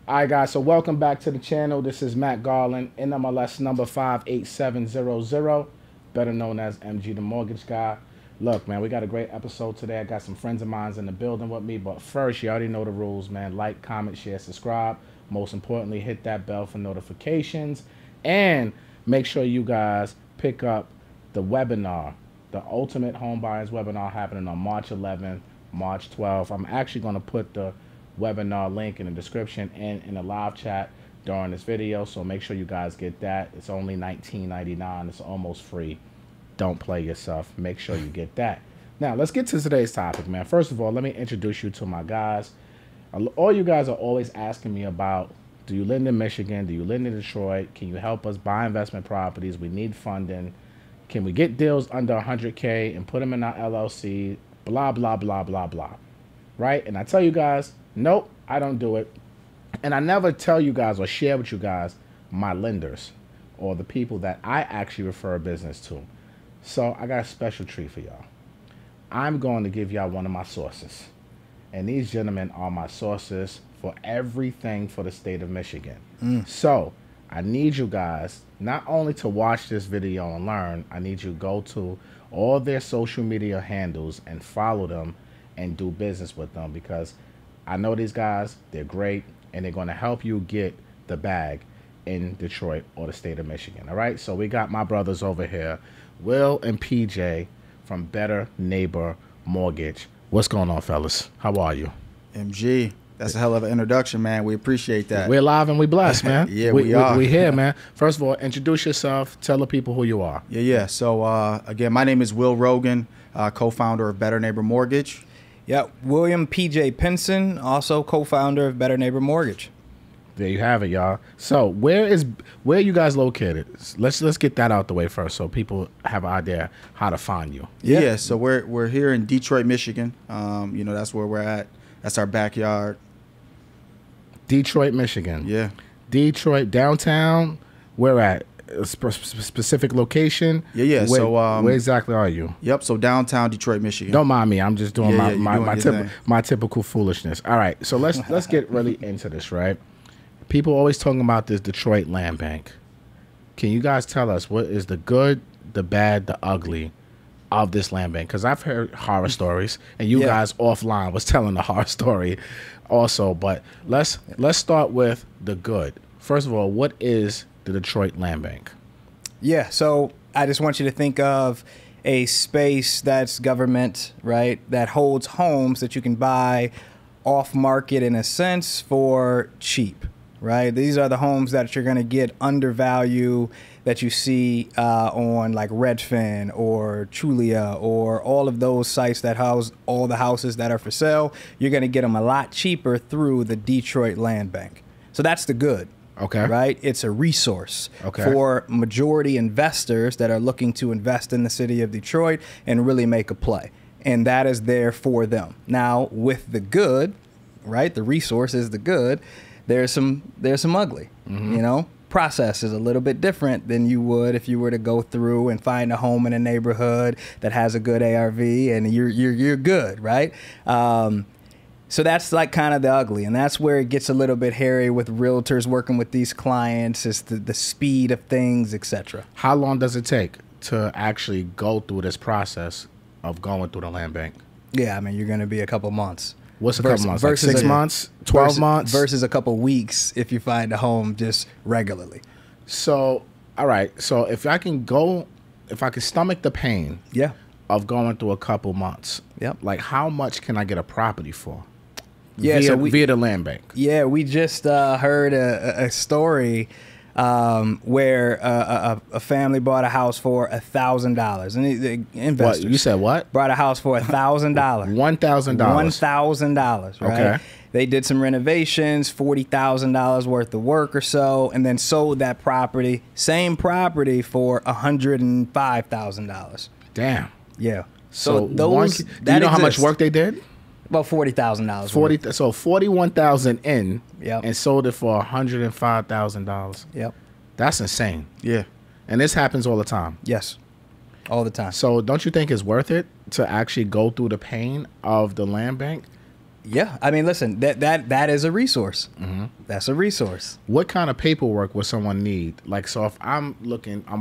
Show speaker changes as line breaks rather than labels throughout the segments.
All right, guys, so welcome back to the channel. This is Matt Garland, NMLS number 58700, better known as MG the Mortgage Guy. Look, man, we got a great episode today. I got some friends of mine in the building with me, but first, you already know the rules, man. Like, comment, share, subscribe. Most importantly, hit that bell for notifications. And make sure you guys pick up the webinar, the Ultimate Home Buyers webinar happening on March 11th, March 12th. I'm actually going to put the webinar link in the description and in the live chat during this video, so make sure you guys get that. It's only $19.99. It's almost free. Don't play yourself. Make sure you get that. Now let's get to today's topic, man. First of all, let me introduce you to my guys. All you guys are always asking me about, do you live in Michigan? Do you live in Detroit? Can you help us buy investment properties? We need funding. Can we get deals under 100K and put them in our LLC? Blah, blah, blah, blah, blah. Right? And I tell you guys, nope, I don't do it. And I never tell you guys or share with you guys my lenders or the people that I actually refer business to. So I got a special treat for y'all. I'm going to give y'all one of my sources. And these gentlemen are my sources for everything for the state of Michigan. So I need you guys not only to watch this video and learn, I need you to go to all their social media handles and follow them and do business with them, because I know these guys, they're great, and they're going to help you get the bag in Detroit or the state of Michigan. All right, so we got my brothers over here, Will and PJ from Better Neighbor Mortgage. What's going on, fellas? How are you?
MG, that's a hell of an introduction, man. We appreciate that.
We're live and we blessed, man.
Yeah, we are.
We here, man. First of all, introduce yourself. Tell the people who you are.
Yeah. So, again, my name is Will Rogan, co-founder of Better Neighbor Mortgage.
Yep, William P.J. Pinson, also co-founder of Better Neighbor Mortgage.
There you have it, y'all. So where are you guys located? Let's get that out the way first, so people have an idea how to find you.
Yeah. So we're here in Detroit, Michigan. You know, that's where we're at. That's our backyard.
Detroit, Michigan.
Yeah.
Detroit downtown. Where at? A specific location?
Yeah.
Where exactly are you?
Yep. So downtown Detroit, Michigan.
Don't mind me. I'm just doing
Yeah,
my typical foolishness. All right. So let's get really into this, right? People always talking about this Detroit land bank. Can you guys tell us what is the good, the bad, the ugly of this land bank? Because I've heard horror stories, and you guys offline was telling the horror story also. But let's start with the good. First of all, what is the Detroit Land Bank?
Yeah, so I just want you to think of a space that's government, right, that holds homes that you can buy off market in a sense for cheap, right? These are the homes that you're going to get under value that you see on like Redfin or Trulia or all of those sites that house all the houses that are for sale. You're going to get them a lot cheaper through the Detroit Land Bank. So that's the good.
Okay.
Right? It's a resource for majority investors that are looking to invest in the city of Detroit and really make a play. And that is there for them. Now, with the good, right? The resource is the good. There's some ugly. You know, process is a little bit different than you would if you were to go through and find a home in a neighborhood that has a good ARV and you're good, right? So that's like kind of the ugly, and that's where it gets a little bit hairy with realtors working with these clients, is the speed of things, etc.
How long does it take to actually go through this process of going through the land bank?
Yeah, I mean, you're going to be a couple months.
What's a couple months? Like 6 months? 12 months?
Versus a couple weeks if you find a home just regularly.
So, all right. So if I can stomach the pain of going through a couple months, like how much can I get a property for?
Yeah,
via the land bank.
Yeah, we just heard a story where a family bought a house for $1,000, and the investors.
What, you said what?
Bought a house for $1,000.
$1,000.
$1,000. Right. Okay. They did some renovations, $40,000 worth of work or so, and then sold that property, same property, for $105,000.
Damn.
Yeah.
So those. Do you know how much work they did?
About $40,000.
So $41,000 in,
Yep.
and sold it for $105,000.
Yep.
That's insane.
Yeah.
And this happens all the time.
Yes. All the time.
So don't you think it's worth it to actually go through the pain of the land bank?
Yeah, I mean, listen, that is a resource. That's a resource.
What kind of paperwork would someone need? Like, so if I'm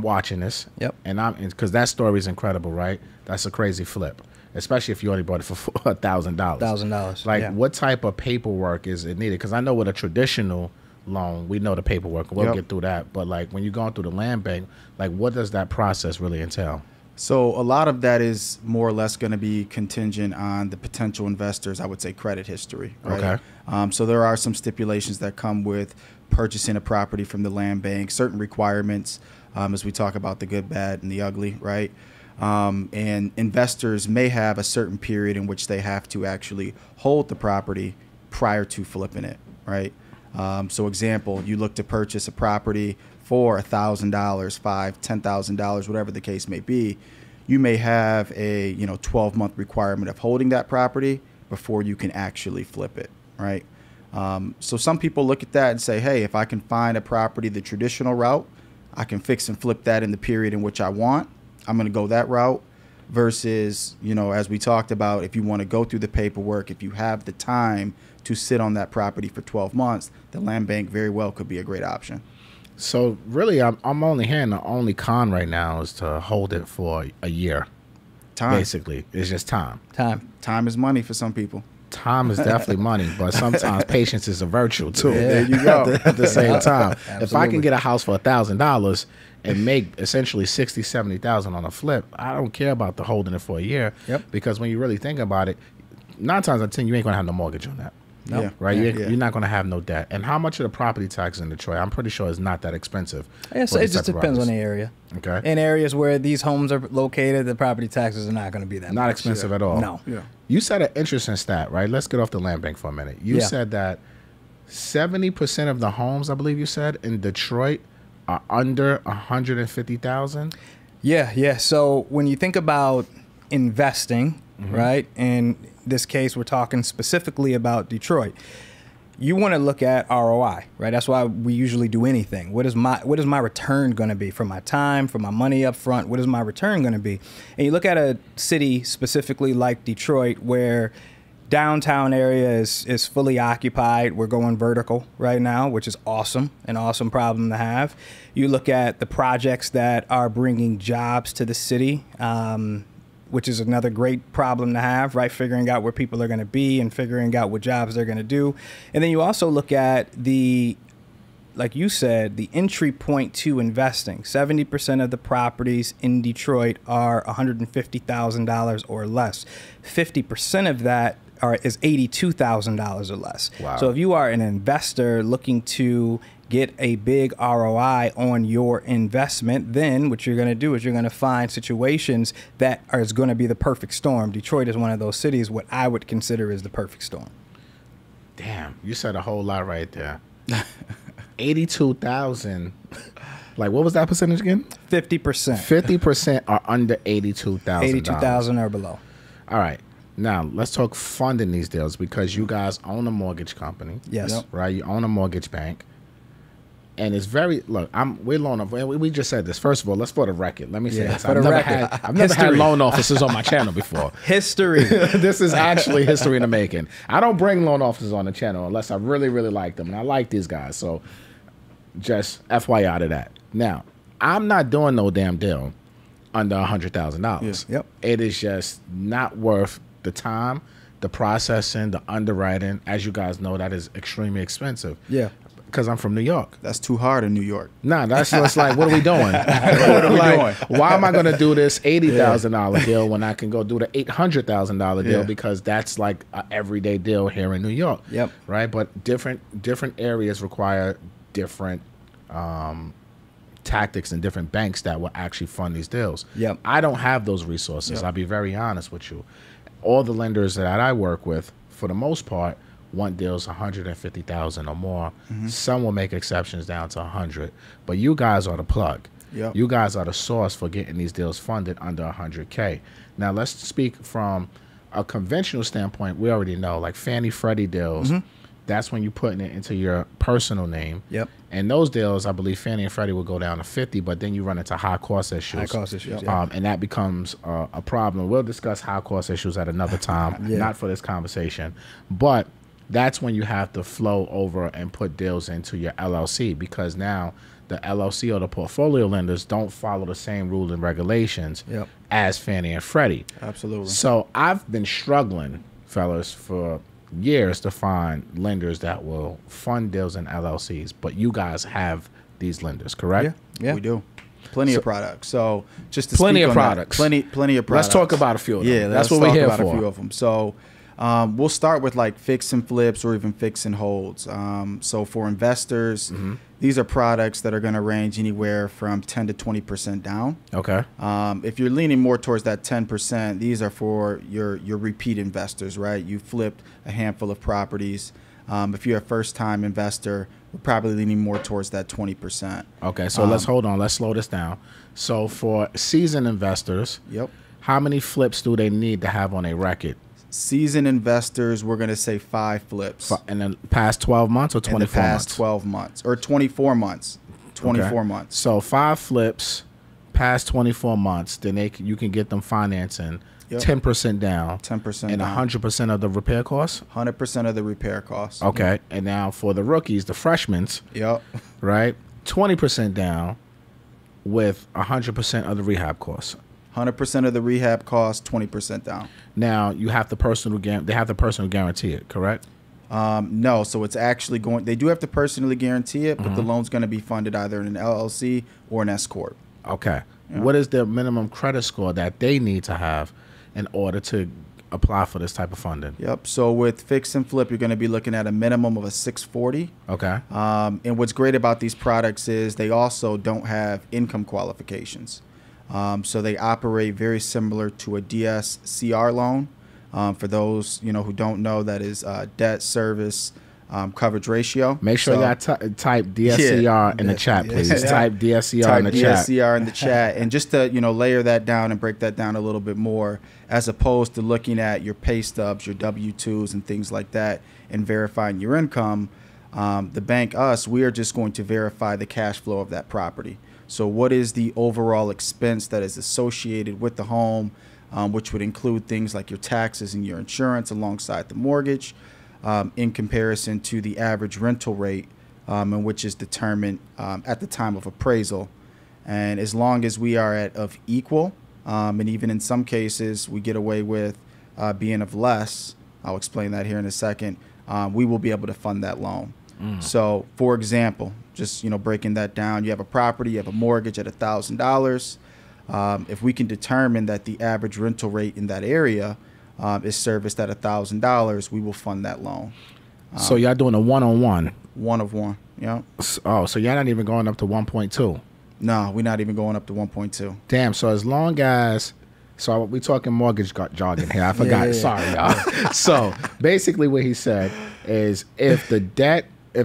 watching this,
Yep.
and because that story is incredible, right? That's a crazy flip, especially if you only bought it for $1,000.
$1,000.
Like,
yeah.
what type of paperwork is it needed? Because I know with a traditional loan, we know the paperwork, and we'll get through that. But like, when you're going through the land bank, like, what does that process really entail?
So a lot of that is more or less going to be contingent on the potential investors, I would say credit history. Right?
Okay.
So there are some stipulations that come with purchasing a property from the land bank, certain requirements, as we talk about the good, bad, and the ugly, right? And investors may have a certain period in which they have to actually hold the property prior to flipping it, right? So example, you look to purchase a property for $1,000, $5,000, $10,000, whatever the case may be, you may have a 12-month requirement of holding that property before you can actually flip it, right? So some people look at that and say, hey, if I can find a property the traditional route, I can fix and flip that in the period in which I want. I'm going to go that route. Versus, as we talked about, if you want to go through the paperwork, if you have the time to sit on that property for 12 months, the land bank very well could be a great option.
So really, I'm only hearing the only con right now is to hold it for a year.
Time.
Basically, it's just time.
Time is money for some people.
Time is definitely money, but sometimes patience is a virtue too.
Yeah.
There you go.
At the same time,
Absolutely.
if I can get a house for $1,000 and make essentially 60, 70,000 on a flip, I don't care about the holding it for a year.
Yep.
Because when you really think about it, 9 times out of 10, you ain't gonna have no mortgage on that.
No.
Yeah.
Right?
Yeah.
You're not going to have no debt. And how much of the property taxes in Detroit? I'm pretty sure it's not that expensive.
Yeah, so it just depends on the area.
Okay.
In areas where these homes are located, the property taxes are not going to be that
Not
much.
expensive at all.
No.
Yeah.
You said an interesting stat, right? Let's get off the land bank for a minute. You said that 70% of the homes, I believe you said, in Detroit are under 150,000.
Yeah. So when you think about investing, right, in this case, we're talking specifically about Detroit. You want to look at ROI, right? That's why we usually do anything. What is my return going to be for my time, for my money up front? What is my return going to be? And you look at a city specifically like Detroit, where downtown area is fully occupied. We're going vertical right now, which is awesome, an awesome problem to have. You look at the projects that are bringing jobs to the city, which is another great problem to have, right? Figuring out where people are going to be and figuring out what jobs they're going to do. And then you also look at like you said, the entry point to investing. 70% of the properties in Detroit are $150,000 or less. 50% of that is $82,000 or less.
Wow.
So if you are an investor looking to get a big ROI on your investment, then what you're going to do is you're going to find situations that is going to be the perfect storm. Detroit is one of those cities what I would consider is the perfect storm.
Damn, you said a whole lot right there. 82,000. Like, what was that percentage again?
50%.
50% are under $82,000.
82,000 or below.
All right. Now, let's talk funding these deals, because you guys own a mortgage company.
Yes.
Yep.
Right? You own a mortgage bank. And it's very, look, we're loan, we just said this. First of all, let's for the record. Let me say this.
For the record.
I've never had loan officers on my channel before.
History.
This is actually history in the making. I don't bring loan officers on the channel unless I really, really like them. And I like these guys. So just FYI to that. Now, I'm not doing no damn deal under $100,000.
Yep.
It is just not worth the time, the processing, the underwriting. As you guys know, that is extremely expensive.
Yeah.
Because I'm from New York.
That's too hard in New York.
Nah, that's just like, what are we doing? What are we doing? Why am I going to do this $80,000 deal when I can go do the $800,000 deal?
Yeah.
Because that's like an everyday deal here in New York.
Yep.
Right. But different areas require different tactics and different banks that will actually fund these deals.
Yep.
I don't have those resources.
Yep.
I'll be very honest with you. All the lenders that I work with, for the most part, want deals 150,000 or more. Some will make exceptions down to 100, but you guys are the plug.
Yep.
You guys are the source for getting these deals funded under 100K. Now let's speak from a conventional standpoint. We already know, like Fannie Freddie deals, that's when you're putting it into your personal name.
Yep.
And those deals, I believe Fannie and Freddie will go down to 50, but then you run into high cost issues.
High cost issues,
And that becomes a problem. We'll discuss high cost issues at another time, not for this conversation. But that's when you have to flow over and put deals into your LLC, because now the LLC or the portfolio lenders don't follow the same rules and regulations as Fannie and Freddie.
Absolutely.
So I've been struggling, fellas, for years to find lenders that will fund deals in LLCs, but you guys have these lenders, correct?
Yeah.
We do. Plenty of products. So just to
plenty
speak
of
on
products.
That, plenty of products.
Let's talk about a few of them.
Yeah,
that's
let's
what we're
talk
here
about
for.
a few of them. So we'll start with like fix and flips or even fix and holds. So for investors, these are products that are going to range anywhere from 10 to 20% down.
Okay.
If you're leaning more towards that 10%, these are for your repeat investors, right? You flipped a handful of properties. If you're a first-time investor, we're probably leaning more towards that 20%.
Okay, so let's hold on. Let's slow this down. So for seasoned investors, how many flips do they need to have on a record?
Seasoned investors, we're going to say 5 flips.
In the past 12 months or 24 months?
In the past 12 months or 24 months. 24 months.
So 5 flips past 24 months, then you can get them financing 10% down.
10%
and
down.
100% of the repair costs?
100% of the repair costs.
Okay. And now for the rookies, the freshmen, right? 20% down with 100% of the rehab costs.
100% of the rehab costs, 20% down.
Now you have they have the personal guarantee it, correct?
No, so it's actually they do have to personally guarantee it, but the loan's going to be funded either in an LLC or an S corp.
Okay. What is the minimum credit score that they need to have in order to apply for this type of funding?
So with fix and flip, you're going to be looking at a minimum of a 640.
Okay.
And what's great about these products is they also don't have income qualifications. So they operate very similar to a DSCR loan. For those who don't know, that is debt service coverage ratio.
Make sure y'all type DSCR in the chat, please. Type DSCR in the chat.
DSCR in the chat, and just to layer that down and break that down a little bit more, as opposed to looking at your pay stubs, your W-2s, and things like that, and verifying your income. The bank, we are just going to verify the cash flow of that property. So what is the overall expense that is associated with the home, which would include things like your taxes and your insurance alongside the mortgage, in comparison to the average rental rate, and which is determined at the time of appraisal. And as long as we are of equal, and even in some cases we get away with being of less, I'll explain that here in a second, we will be able to fund that loan. So, for example, just breaking that down, you have a property, you have a mortgage at $1,000. If we can determine that the average rental rate in that area is serviced at $1,000, we will fund that loan.
So y'all doing a one-on-one?
One of one,
Oh, so y'all not even going up to 1.2?
No, we're not even going up to 1.2.
Damn. So as long as, so we talking mortgage jargon here. I forgot. Sorry, y'all. So basically, what he said is, if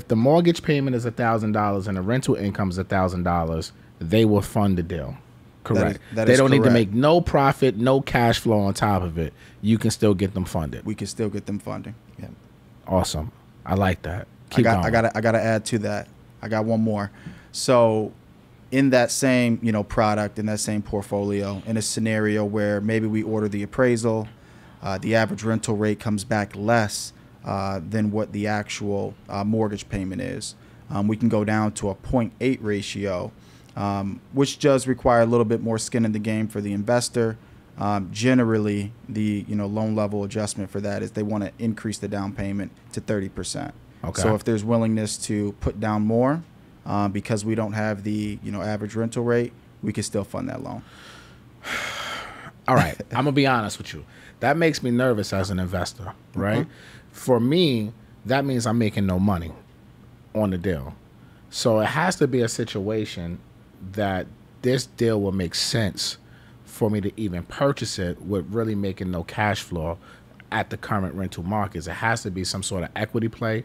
the mortgage payment is $1,000 and the rental income is $1,000, they will fund the deal. Correct. They don't need to make no profit, no cash flow on top of it. You can still get them funded.
We can still get them funding. Yeah.
Awesome. I like that.
I gotta add to that. I got one more. So in that same product, in that same portfolio, in a scenario where maybe we order the appraisal, the average rental rate comes back less than what the actual mortgage payment is, we can go down to a 0.8 ratio. Which does require a little bit more skin in the game for the investor. Generally, the loan level adjustment for that is they want to increase the down payment to 30%. Okay. So if there's willingness to put down more, because we don't have the average rental rate, we can still fund that loan.
All right, I'm gonna be honest with you. That makes me nervous as an investor, right? For me, that means I'm making no money on the deal. So it has to be a situation that this deal will make sense for me to even purchase it with really making no cash flow at the current rental markets. It has to be some sort of equity play,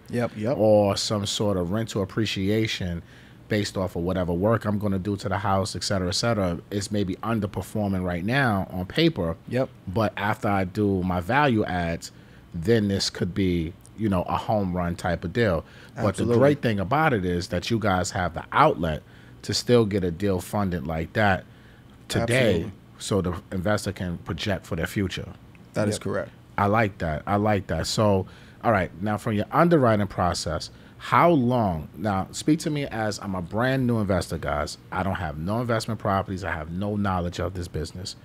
or some sort of rental appreciation based off of whatever work I'm going to do to the house, et cetera, et cetera. It's maybe underperforming right now on paper, but after I do my value adds, then this could be you know, a home run type of deal. But
Absolutely.
the great thing about it is that you guys have the outlet to still get a deal funded like that today.
Absolutely.
So the investor can project for their future.
That is correct.
I like that. I like that. So, all right, now from your underwriting process, how long? Now, speak to me as I'm a brand new investor, guys. I don't have no investment properties. I have no knowledge of this business.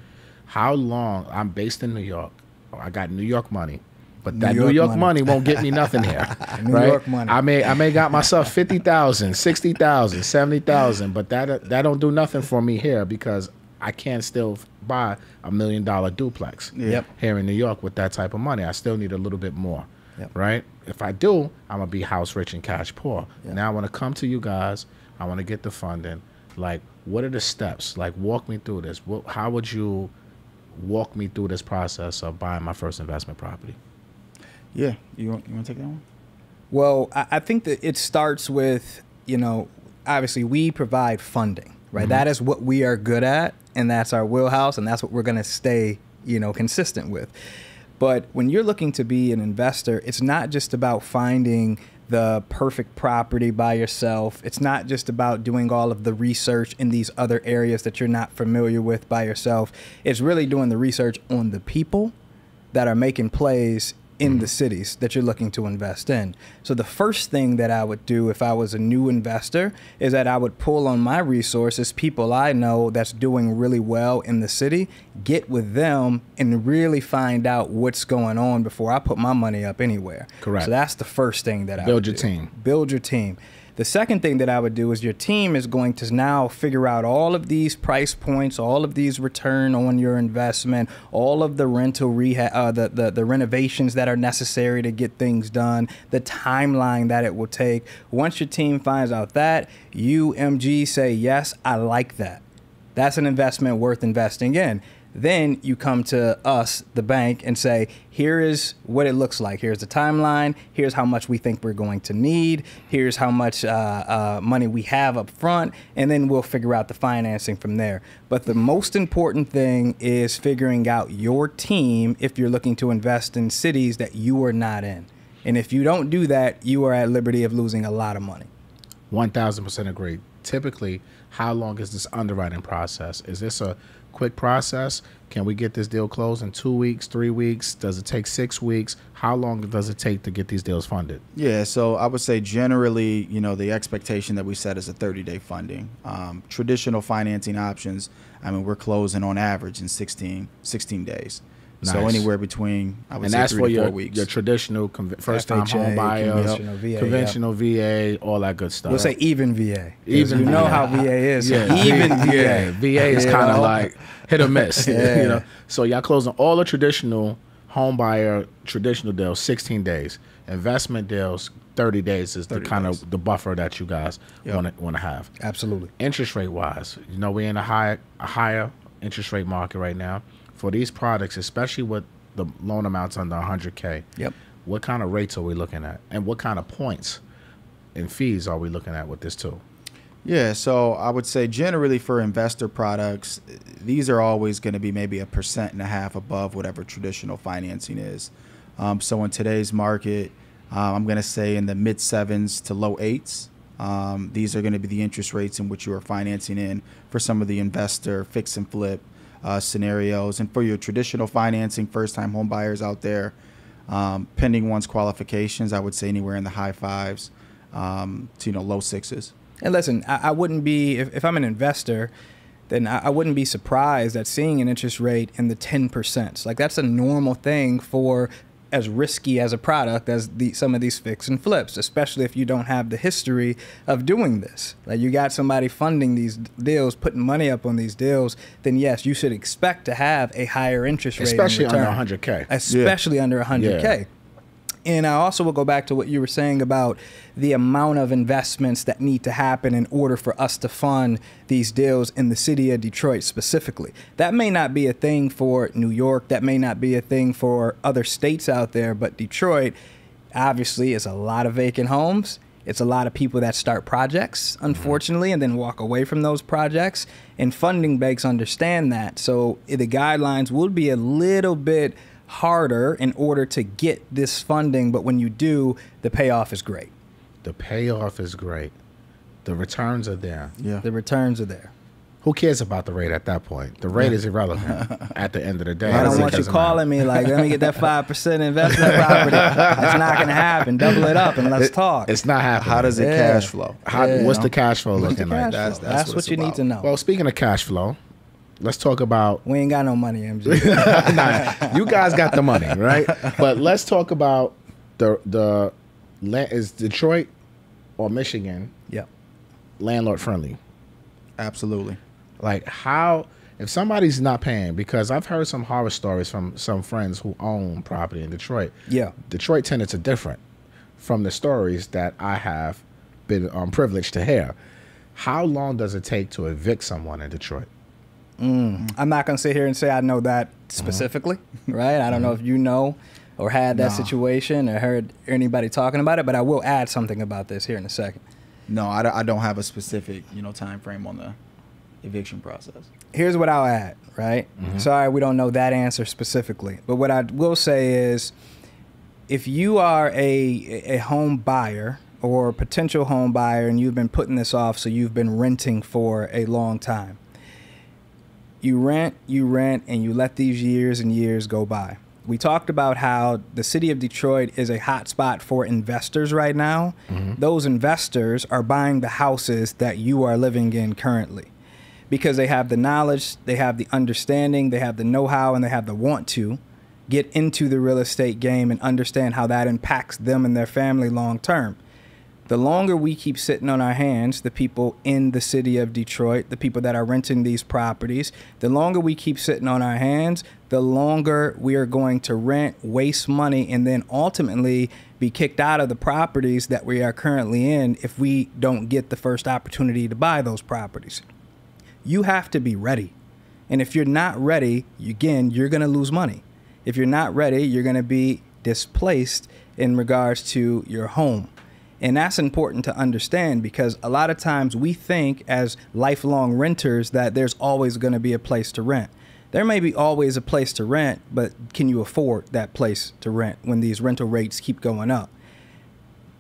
How long? I'm based in New York. I got New York money, but that New York money won't get me nothing here.
New
right?
York money.
I may got myself 50,000, 60,000, 70,000, but that don't do nothing for me here because I can't still buy $1 million duplex
Yep.
here in New York with that type of money. I still need a little bit more,
Yep.
right? If I do, I'm going to be house rich and cash poor.
Yep.
Now I want to come to you guys. I want to get the funding. Like, what are the steps? Like, walk me through this. How would you walk me through this process of buying my first investment property?
Yeah. You want to take that one?
Well, I think that it starts with, you know, obviously we provide funding, right? That is what we are good at, and that's our wheelhouse, and that's what we're going to stay, you know, consistent with. But when you're looking to be an investor, it's not just about finding the perfect property by yourself. It's not just about doing all of the research in these other areas that you're not familiar with by yourself. It's really doing the research on the people that are making plays in the cities that you're looking to invest in. So the first thing that I would do if I was a new investor is that I would pull on my resources, people I know that's doing really well in the city, get with them and really find out what's going on before I put my money up anywhere.
Correct.
So that's the first thing that I
Build
would
your
do.
team.
Build your team. The second thing that I would do is your team is going to now figure out all of these price points, all of these return on your investment, all of the rental rehab, the renovations that are necessary to get things done, the timeline that it will take. Once your team finds out that, you, MG, say, yes, I like that. That's an investment worth investing in. Then you come to us, the bank, and say, here is what it looks like. Here's the timeline. Here's how much we think we're going to need. Here's how much money we have up front. And then we'll figure out the financing from there. But the most important thing is figuring out your team if you're looking to invest in cities that you are not in. And if you don't do that, you are at liberty of losing a lot of money.
1,000% agree. Typically, how long is this underwriting process? Is this a quick process? Can we get this deal closed in 2 weeks, 3 weeks? Does it take 6 weeks? How long does it take to get these deals funded?
Yeah, so I would say generally, you know, the expectation that we set is a 30-day funding. Traditional financing options, I mean, we're closing on average in 16 days.
Nice.
So anywhere between, I would
And
say,
that's
3
for
to 4
your
weeks.
your traditional first-time
FHA,
home buyers,
conventional VA,
conventional VA, all that good stuff.
We'll say even VA.
Even
you know
VA.
how VA is. So
Yeah.
even VA.
VA is
You
kind of
know?
like hit or miss.
Yeah.
You know, so y'all closing all the traditional home buyer traditional deals 16 days. Investment deals 30 days is the
30
kind
days.
of the buffer that you guys
Yep.
want to have.
Absolutely.
Interest rate wise, you know, we're in a higher interest rate market right now for these products, especially with the loan amounts under 100K.
Yep.
What kind of rates are we looking at, and what kind of points and fees are we looking at with this too?
Yeah, so I would say generally for investor products, these are always going to be maybe 1.5% above whatever traditional financing is. So in today's market, I'm going to say in the mid 7s to low 8s. These are going to be the interest rates in which you are financing in for some of the investor fix and flip scenarios. And for your traditional financing, first-time home buyers out there, pending one's qualifications, I would say anywhere in the high 5s to low 6s.
And listen, I wouldn't be, if I'm an investor, then I wouldn't be surprised at seeing an interest rate in the 10%. Like that's a normal thing for as risky as a product as some of these fix and flips, especially if you don't have the history of doing this. Like you got somebody funding these deals, putting money up on these deals, then yes, you should expect to have a higher interest rate.
Especially
in return,
under 100K.
Especially under 100K.
Yeah.
And I also will go back to what you were saying about the amount of investments that need to happen in order for us to fund these deals in the city of Detroit specifically. That may not be a thing for New York. That may not be a thing for other states out there. But Detroit, obviously, is a lot of vacant homes. It's a lot of people that start projects, unfortunately, and then walk away from those projects. And funding banks understand that. So the guidelines will be a little bit harder in order to get this funding, but when you do, the payoff is great.
The payoff is great. The returns are there.
Yeah.
The returns are there.
Who cares about the rate at that point? The rate is irrelevant at the end of the day.
I don't want you calling me like, let me get that 5% investment property. It's not going to happen. Double it up and let's talk.
It's not happening.
How does it cash flow?
What's the cash flow looking like?
That's what you need to know.
Well, speaking of cash flow, let's talk about...
We ain't got no money, MG.
Nah, you guys got the money, right? But let's talk about is Detroit or Michigan landlord friendly?
Absolutely.
Like how, if somebody's not paying, because I've heard some horror stories from some friends who own property in Detroit.
Yeah.
Detroit tenants are different from the stories that I have been privileged to hear. How long does it take to evict someone in Detroit?
I'm not going to sit here and say I know that specifically, right? I don't know if you know or had that situation or heard anybody talking about it, but I will add something about this here in a second.
No, I don't have a specific, time frame on the eviction process.
Here's what I'll add, right? Sorry, we don't know that answer specifically. But what I will say is if you are a home buyer or potential home buyer and you've been putting this off, so you've been renting for a long time, you rent, and you let these years and years go by. We talked about how the city of Detroit is a hot spot for investors right now. Those investors are buying the houses that you are living in currently because they have the knowledge, they have the understanding, they have the know-how, and they have the want to get into the real estate game and understand how that impacts them and their family long term. The longer we keep sitting on our hands, the people in the city of Detroit, the people that are renting these properties, the longer we keep sitting on our hands, the longer we are going to rent, waste money, and then ultimately be kicked out of the properties that we are currently in if we don't get the first opportunity to buy those properties. You have to be ready. And if you're not ready, again, you're going to lose money. If you're not ready, you're going to be displaced in regards to your home. And that's important to understand because a lot of times we think as lifelong renters that there's always going to be a place to rent. There may be always a place to rent, but can you afford that place to rent when these rental rates keep going up?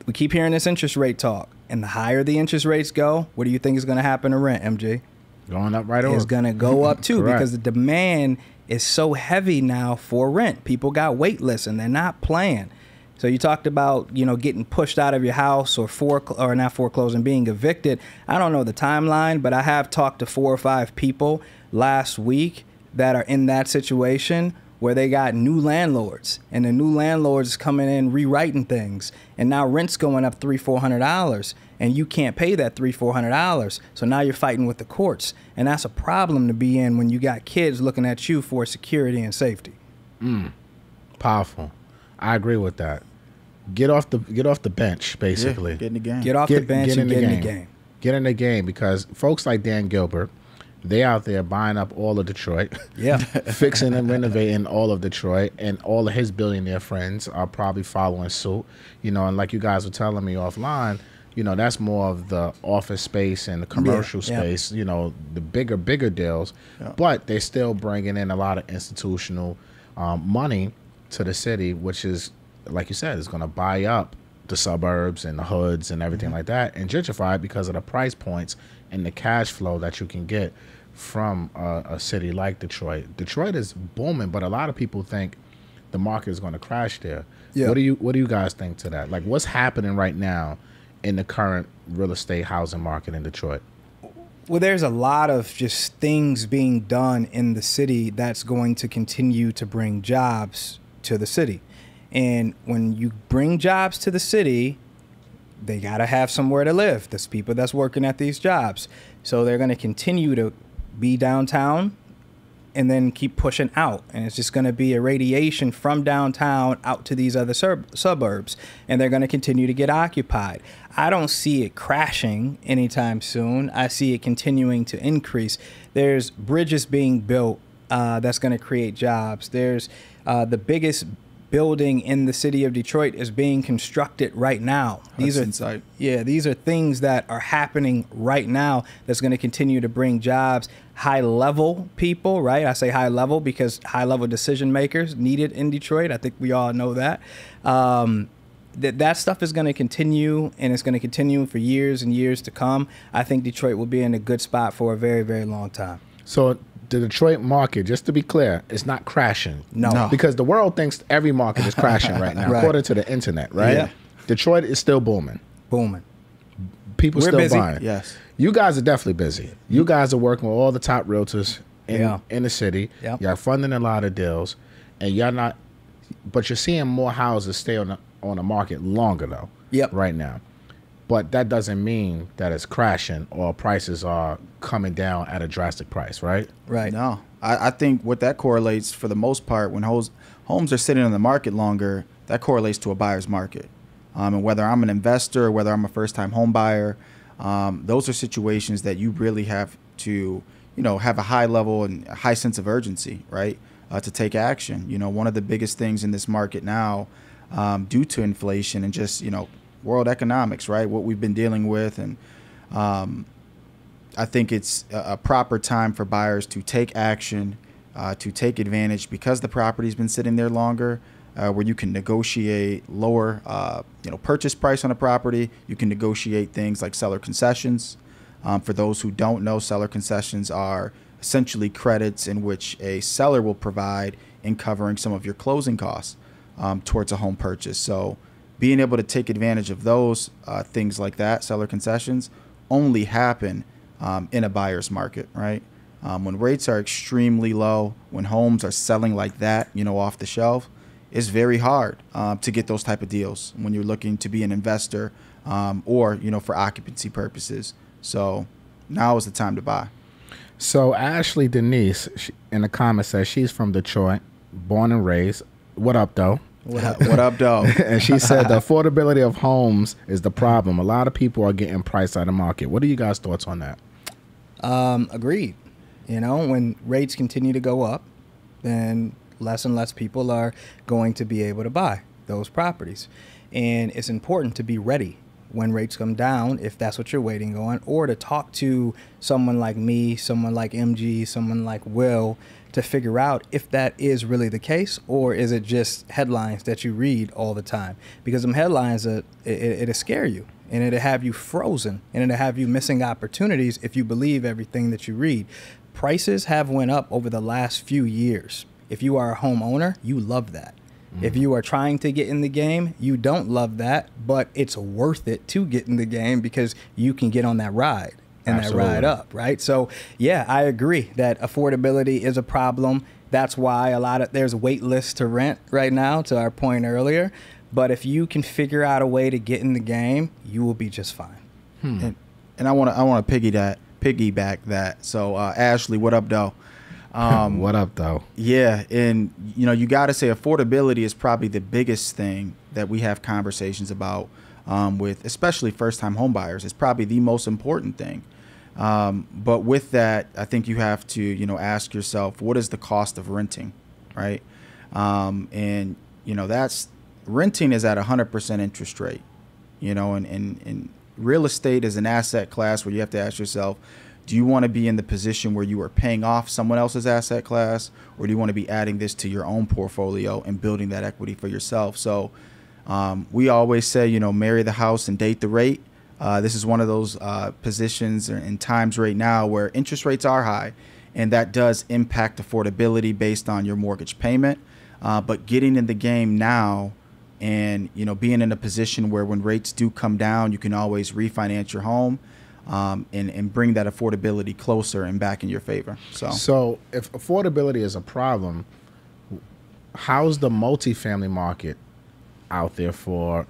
We keep hearing this interest rate talk, and the higher the interest rates go, what do you think is going to happen to rent, MG?
Going up right over.
It's going to go up too because the demand is so heavy now for rent. People got wait lists and they're not playing. So you talked about, getting pushed out of your house or not foreclosing, being evicted. I don't know the timeline, but I have talked to 4 or 5 people last week that are in that situation where they got new landlords and the new landlords is coming in rewriting things. And now rent's going up $300-400 and you can't pay that $300-400. So now you're fighting with the courts. And that's a problem to be in when you got kids looking at you for security and safety.
Powerful. I agree with that. Get off the bench, basically.
Yeah, get in the game.
Get off the bench and get in the game.
Get in the game because folks like Dan Gilbert, they out there buying up all of Detroit.
Yeah.
Fixing and renovating all of Detroit, and all of his billionaire friends are probably following suit. And like you guys were telling me offline, that's more of the office space and the commercial space, the bigger deals. Yeah. But they're still bringing in a lot of institutional money to the city, which is, like you said, is going to buy up the suburbs and the hoods and everything like that and gentrify it because of the price points and the cash flow that you can get from a city like Detroit. Detroit is booming, but a lot of people think the market is going to crash there. Yeah. What do you guys think to that? Like, what's happening right now in the current real estate housing market in Detroit?
Well, there's a lot of just things being done in the city that's going to continue to bring jobs to the city. And when you bring jobs to the city, they got to have somewhere to live. There's people that's working at these jobs. So they're going to continue to be downtown and then keep pushing out. And it's just going to be a radiation from downtown out to these other suburbs. And they're going to continue to get occupied. I don't see it crashing anytime soon. I see it continuing to increase. There's bridges being built that's going to create jobs. There's the biggest building in the city of Detroit is being constructed right now. These are things that are happening right now that's going to continue to bring jobs. High level people, right? I say high level because high level decision makers needed in Detroit. I think we all know that. That stuff is going to continue, and it's going to continue for years and years to come. I think Detroit will be in a good spot for a very, very long time.
So the Detroit market, just to be clear, it's not crashing.
No.
Because the world thinks every market is crashing right now, according to the internet, right?
Yeah.
Detroit is still booming.
Booming.
People
We're
still
busy.
buying.
Yes.
You guys are definitely busy. You guys are working with all the top realtors in the city.
Yep.
You're funding a lot of deals, and but you're seeing more houses stay on the market longer though.
Yep.
Right now. But that doesn't mean that it's crashing or prices are coming down at a drastic price, right?
Right.
No, I think what that correlates for the most part when homes are sitting on the market longer, that correlates to a buyer's market. And whether I'm an investor or whether I'm a first-time home buyer, those are situations that you really have to, have a high level and a high sense of urgency, right, to take action. One of the biggest things in this market now, due to inflation and just, world economics, right, what we've been dealing with. And I think it's a proper time for buyers to take action, to take advantage because the property's been sitting there longer, where you can negotiate lower, purchase price on a property. You can negotiate things like seller concessions. For those who don't know, seller concessions are essentially credits in which a seller will provide in covering some of your closing costs towards a home purchase. So being able to take advantage of those things like that, seller concessions, only happen in a buyer's market, right? When rates are extremely low, when homes are selling like that, off the shelf, it's very hard to get those type of deals when you're looking to be an investor or, for occupancy purposes. So now is the time to buy.
So Ashley Denise in the comments says she's from Detroit, born and raised. What up, though?
What up, though?
And she said the affordability of homes is the problem. A lot of people are getting priced out of market. What are you guys' thoughts on that?
Agreed. When rates continue to go up, then less and less people are going to be able to buy those properties. And it's important to be ready when rates come down, if that's what you're waiting on, or to talk to someone like me, someone like MG, someone like Will, to figure out if that is really the case, or is it just headlines that you read all the time? Because them headlines, it'll scare you, and it'll have you frozen, and it'll have you missing opportunities if you believe everything that you read. Prices have went up over the last few years. If you are a homeowner, you love that. If you are trying to get in the game, you don't love that, but it's worth it to get in the game because you can get on that ride and
Absolutely.
that ride up, right? So, yeah, I agree that affordability is a problem. That's why there's wait lists to rent right now, to our point earlier. But if you can figure out a way to get in the game, you will be just fine.
And I want to piggyback that. So, Ashley, what up, though?
What up, though?
Yeah, and you got to say affordability is probably the biggest thing that we have conversations about with especially first-time home buyers. It's probably the most important thing. But with that, I think you have to ask yourself, what is the cost of renting, right? And that's renting is at 100% interest rate, and real estate is an asset class where you have to ask yourself, do you want to be in the position where you are paying off someone else's asset class, or do you want to be adding this to your own portfolio and building that equity for yourself? So we always say, marry the house and date the rate. This is one of those positions and times right now where interest rates are high, and that does impact affordability based on your mortgage payment. But getting in the game now and, being in a position where when rates do come down, you can always refinance your home. And bring that affordability closer and back in your favor. So
if affordability is a problem, how's the multifamily market out there for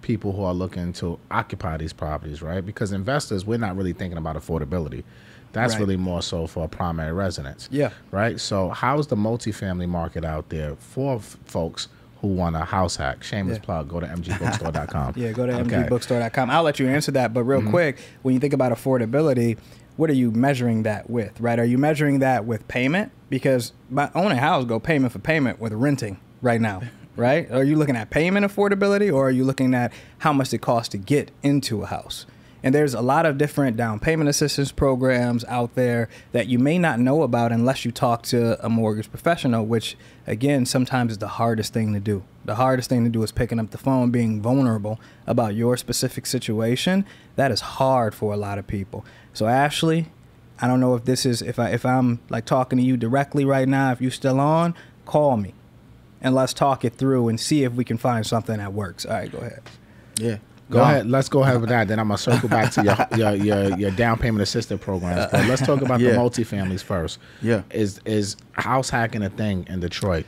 people who are looking to occupy these properties, right? Because investors, we're not really thinking about affordability. That's
Right.
really more so for a primary residence.
Yeah.
Right? So how's the multifamily market out there for folks who want a house hack? Shameless plug. Go to mgbookstore.com.
Yeah, go to mgbookstore.com. I'll let you answer that. But real quick, when you think about affordability, what are you measuring that with, right? Are you measuring that with payment? Because by owning a house, go payment for payment with renting right now, right? Are you looking at payment affordability, or are you looking at how much it costs to get into a house? And there's a lot of different down payment assistance programs out there that you may not know about unless you talk to a mortgage professional, which, again, sometimes is the hardest thing to do. The hardest thing to do is picking up the phone, being vulnerable about your specific situation. That is hard for a lot of people. So, Ashley, I don't know if this is, if I'm like talking to you directly right now, if you're still on, call me and let's talk it through and see if we can find something that works. All right, go ahead.
Yeah.
Go ahead. Let's go ahead with that. Then I'm gonna circle back to your down payment assistance programs. But let's talk about the multifamilies first.
Yeah.
Is house hacking a thing in Detroit,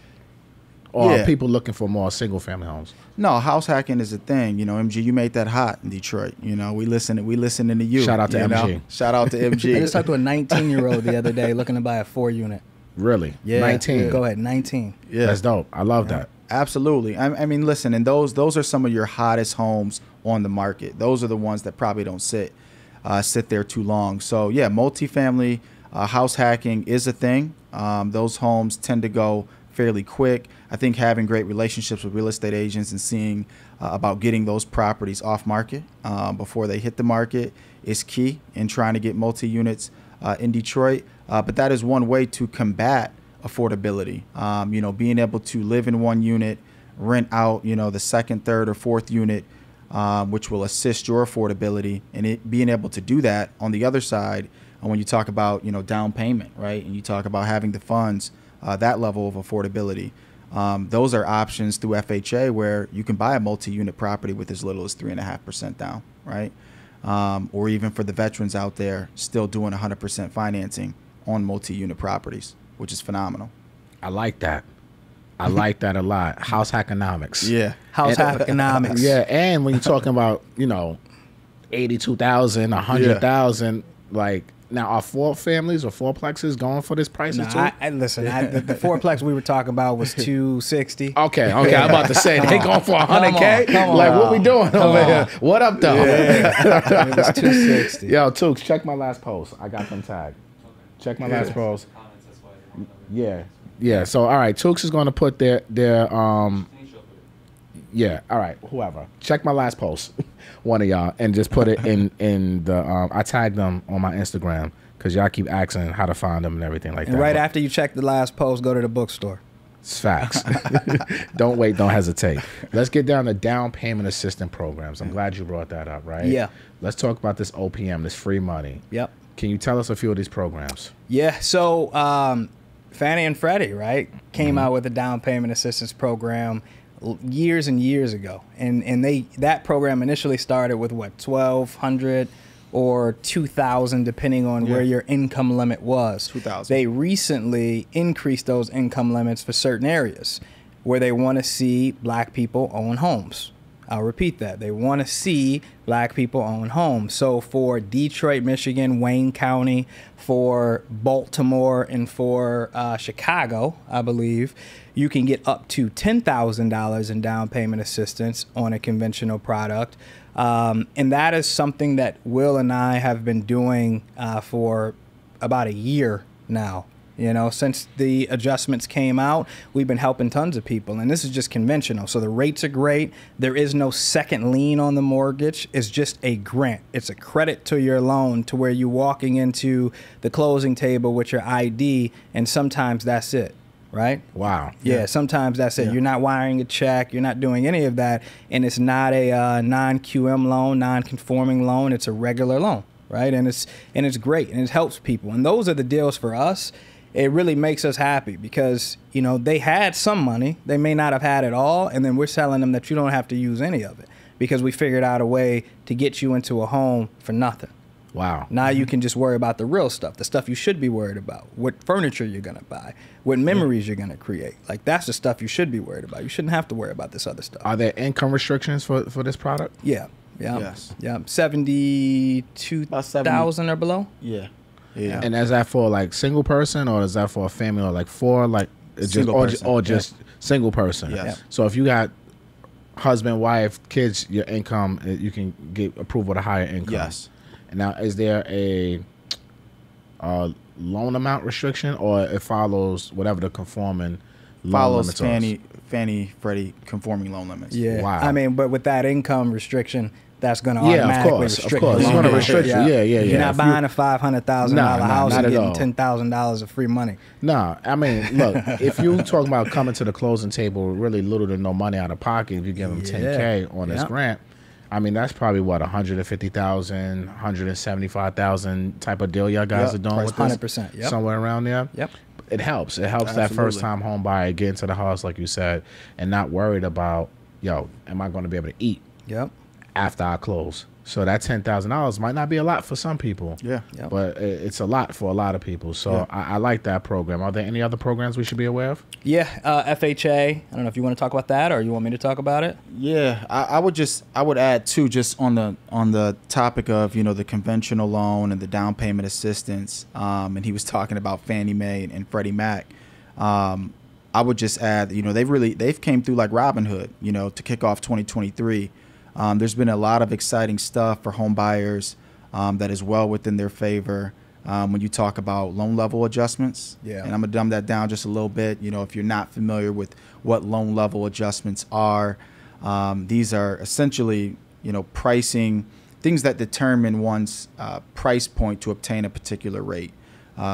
or are people looking for more single family homes?
No, house hacking is a thing. You know, MG, you made that hot in Detroit. You know, we listening to you.
Shout out to MG.
Shout out to MG.
I just talked to a 19-year-old the other day looking to buy a 4-unit.
Really?
Yeah.
19.
Go ahead, 19.
Yeah.
That's dope. I love that.
Absolutely. I mean, listen, and those are some of your hottest homes on the market. Those are the ones that probably don't sit there too long. So yeah, multifamily house hacking is a thing. Those homes tend to go fairly quick. I think having great relationships with real estate agents and seeing about getting those properties off market before they hit the market is key in trying to get multi-units in Detroit. But that is one way to combat affordability. You know, being able to live in one unit, rent out, you know, the second, third, or fourth unit, which will assist your affordability, and it being able to do that on the other side. And when you talk about, you know, down payment, right, and you talk about having the funds, that level of affordability, those are options through FHA where you can buy a multi-unit property with as little as 3.5% down, right? Or even for the veterans out there, still doing 100% financing on multi-unit properties, which is phenomenal.
I like that. I like that a lot. House hackonomics.
Yeah.
House hackonomics.
Yeah, and when you're talking about, you know, 82,000, 100,000, like, now are four families or fourplexes going for this price too?
Listen, the fourplex we were talking about was 260.
Okay. I'm about to say they going for 100K.
Come on.
Like, what we doing over here? What up, though?
Yeah. It was 260.
Yo, Tooks, check my last post. I got them tagged. Check my last post. Yeah. So all right, Tooks is going to put their yeah. All right, whoever. Check my last post, one of y'all, and just put it in the. I tagged them on my Instagram because y'all keep asking how to find them and everything like that.
And right after you check the last post, go to the bookstore.
It's facts. Don't wait. Don't hesitate. Let's get down to down payment assistance programs. I'm glad you brought that up. Right.
Yeah.
Let's talk about this OPM, this free money.
Yep.
Can you tell us a few of these programs?
Yeah. So Fannie and Freddie, right, came out with a down payment assistance program years and years ago, and that program initially started with what, $1,200 or $2,000 depending on where your income limit was.
$2,000.
They recently increased those income limits for certain areas where they want to see black people own homes. I'll repeat that. They want to see black people own homes. So for Detroit, Michigan, Wayne County, for Baltimore, and for Chicago, I believe, you can get up to $10,000 in down payment assistance on a conventional product. And that is something that Will and I have been doing for about a year now. You know, since the adjustments came out, we've been helping tons of people. And this is just conventional. So the rates are great. There is no second lien on the mortgage. It's just a grant. It's a credit to your loan to where you're walking into the closing table with your ID. And sometimes that's it. Right?
Wow.
Yeah, sometimes that's it. You're not wiring a check. You're not doing any of that. And it's not a non-QM loan, non-conforming loan. It's a regular loan. Right? And it's great. And it helps people. And those are the deals for us. It really makes us happy because, you know, they had some money. They may not have had it all. And then we're telling them that you don't have to use any of it because we figured out a way to get you into a home for nothing.
Wow.
Now you can just worry about the real stuff, the stuff you should be worried about, what furniture you're going to buy, what memories you're going to create. Like, that's the stuff you should be worried about. You shouldn't have to worry about this other stuff.
Are there income restrictions for this product?
Yeah. Yeah.
Yes.
Yeah. 72,000 or below.
Yeah.
And is that for like single person, or is that for a family, or like four, like it's just single person?
Yes.
Yeah.
So if you got husband, wife, kids, your income, you can get approval to higher income.
Yes.
And now, is there a loan amount restriction, or it follows whatever the conforming
follows Fannie Freddie conforming loan limits.
Yeah.
Wow.
I mean, but with that income restriction, that's going to automatically restrict.
Of course. It's going to restrict you. Yeah.
You're not buying a $500,000 house and getting $10,000 of free money.
No, I mean, look, if you talking about coming to the closing table with really little to no money out of pocket, if you give them $10K on this grant, I mean, that's probably what, 150,000, 175,000 type of deal y'all guys are doing with this?
100%. Yep.
Somewhere around there.
Yep.
It helps. It helps that first time home buyer get into the house, like you said, and not worried about, am I going to be able to eat?
Yep.
After I close. So that $10,000 might not be a lot for some people.
Yeah.
Yep.
But it's a lot for a lot of people. So I like that program. Are there any other programs we should be aware of?
Yeah. FHA. I don't know if you want to talk about that or you want me to talk about it.
Yeah. I would add too, just on the topic of, the conventional loan and the down payment assistance. And he was talking about Fannie Mae and Freddie Mac. I would just add, they've came through like Robinhood, to kick off 2023. There's been a lot of exciting stuff for home buyers that is well within their favor when you talk about loan level adjustments.
Yeah.
And I'm going to dumb that down just a little bit. If you're not familiar with what loan level adjustments are, these are essentially, pricing, things that determine one's price point to obtain a particular rate.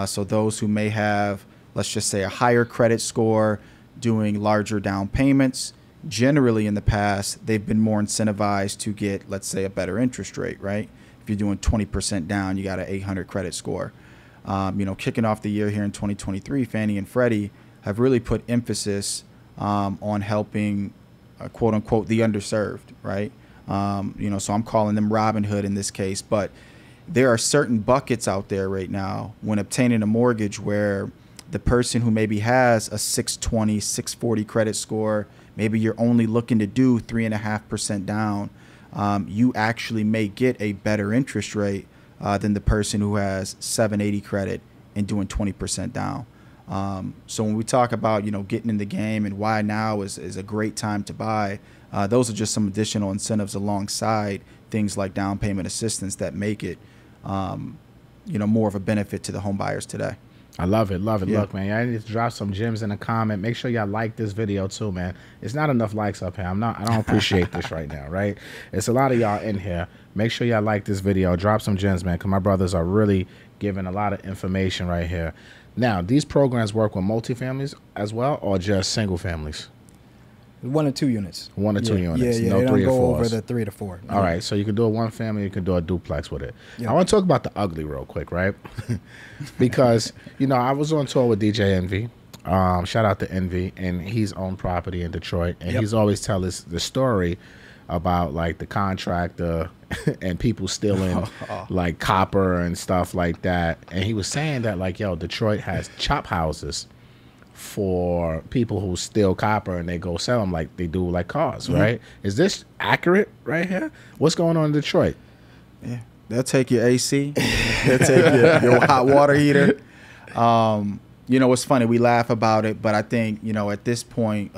So those who may have, let's just say, a higher credit score, doing larger down payments, generally in the past, they've been more incentivized to get, let's say, a better interest rate, right? If you're doing 20% down, you got an 800 credit score. Kicking off the year here in 2023, Fannie and Freddie have really put emphasis on helping, quote unquote, the underserved, right? So I'm calling them Robinhood in this case, but there are certain buckets out there right now when obtaining a mortgage where the person who maybe has a 620, 640 credit score, maybe you're only looking to do 3.5% down, you actually may get a better interest rate than the person who has 780 credit and doing 20% down. So when we talk about, getting in the game and why now is a great time to buy, those are just some additional incentives alongside things like down payment assistance that make it, more of a benefit to the home buyers today.
I love it. Love it.
Yeah.
Look, man, y'all need to drop some gems in the comment. Make sure y'all like this video too, man. It's not enough likes up here. I don't appreciate this right now, right? It's a lot of y'all in here. Make sure y'all like this video. Drop some gems, man, because my brothers are really giving a lot of information right here. Now, these programs work with multifamilies as well, or just single families?
1 or 2 units.
1 or 2 units.
Yeah,
no
they don't
3 or
go
4s.
over the 3 to 4.
All right, so you can do a one family, you can do a duplex with it.
Yeah.
I want to talk about the ugly real quick, right? Because, I was on tour with DJ Envy. Shout out to Envy, and he's owned property in Detroit, and he's always tell us the story about like the contractor and people stealing like copper and stuff like that. And he was saying that like, Detroit has chop houses for people who steal copper and they go sell them like they do like cars, right? Is this accurate right here? What's going on in Detroit?
Yeah, they'll take your AC, they'll take your hot water heater. It's funny, we laugh about it, but I think, at this point,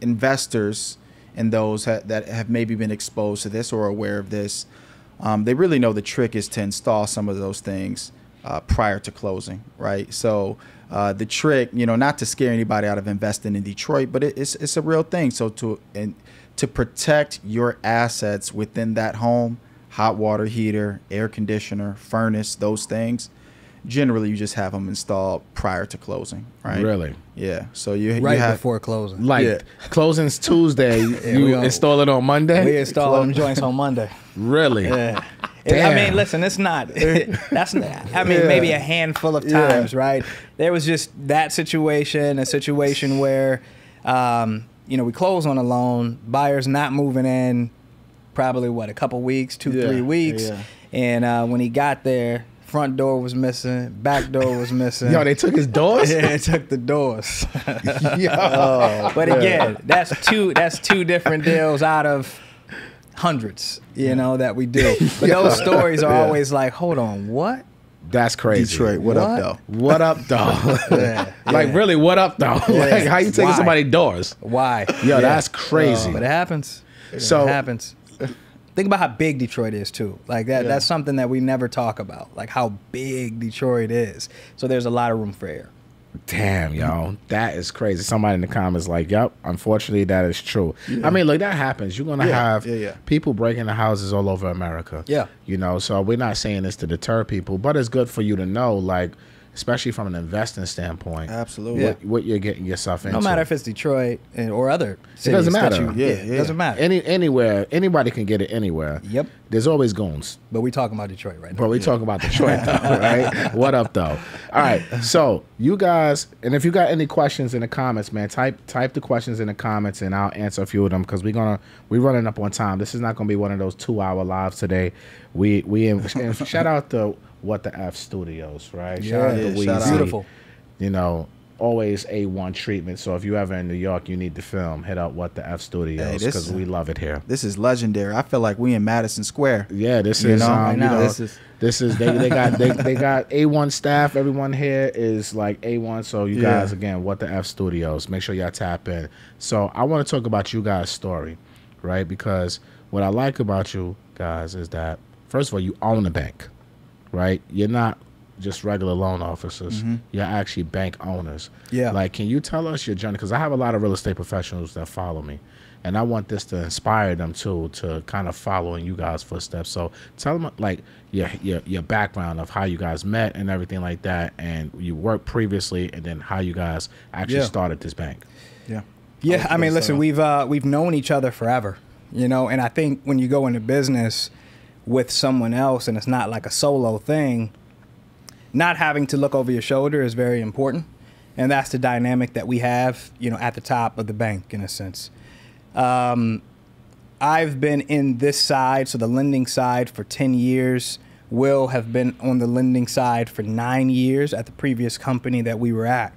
investors and those that have maybe been exposed to this or are aware of this, they really know the trick is to install some of those things prior to closing, right? So the trick, not to scare anybody out of investing in Detroit, but it's a real thing. So to protect your assets within that home, hot water heater, air conditioner, furnace, those things, generally you just have them installed prior to closing, right?
Really?
Yeah. So
Right
you have
before closing.
Like closing's Tuesday, you install it on Monday?
We install them joints on Monday.
Really?
Yeah.
Damn.
I mean, listen, it's not. That's not. I mean, maybe a handful of times, right? There was just that situation, a situation where, we close on a loan, buyer's not moving in, probably a couple weeks, 3 weeks, and when he got there, front door was missing, back door was missing.
They took his doors?
Yeah, they took the doors. But again, that's two different deals out of hundreds, that we do. But those stories are always like, hold on, what?
That's crazy.
Detroit, what up, though?
What up, though? Like, really, what up, though? Like, how you taking somebody's doors?
Why?
That's crazy.
But it happens. It happens. Think about how big Detroit is, too. Like, that's something that we never talk about, like how big Detroit is. So there's a lot of room for error.
Damn, yo, that is crazy. Somebody in the comments like, yep, unfortunately, that is true. I mean, look, that happens. You're going to have people breaking the houses all over America.
Yeah.
You know, so we're not saying this to deter people, but it's good for you to know, like, especially from an investing standpoint.
Absolutely.
What you're getting yourself into.
No matter if it's Detroit or other cities.
It doesn't matter.
It doesn't matter.
Anywhere. Anybody can get it anywhere.
Yep.
There's always goons.
But we talking about Detroit right now.
But we talking about Detroit, though, right? What up, though? All right. So you guys, and if you got any questions in the comments, man, type the questions in the comments, and I'll answer a few of them because we're running up on time. This is not gonna be one of those 2-hour lives today. And shout out to What the F Studios, right?
Yeah,
shout out to Weezy.
Beautiful.
You know, always A1 treatment. So if you ever in New York, you need to film, hit up What the F Studios because we love it here.
This is legendary. I feel like we in Madison Square.
Yeah, this is this is they got A1 staff. Everyone here is like A1. So you guys, again, What the F Studios. Make sure y'all tap in. So I want to talk about you guys' story, right? Because what I like about you guys is that, first of all, you own a bank, right? You're not just regular loan officers. You're actually bank owners.
Yeah.
Like, can you tell us your journey? Because I have a lot of real estate professionals that follow me, and I want this to inspire them too to kind of follow in you guys' footsteps. So tell them like your background of how you guys met and everything like that, and you worked previously, and then how you guys actually started this bank.
Yeah, I mean, listen, we've known each other forever, you know, and I think when you go into business with someone else and it's not like a solo thing, not having to look over your shoulder is very important. And that's the dynamic that we have, you know, at the top of the bank, in a sense. I've been in this side, so the lending side, for 10 years. Will have been on the lending side for 9 years at the previous company that we were at.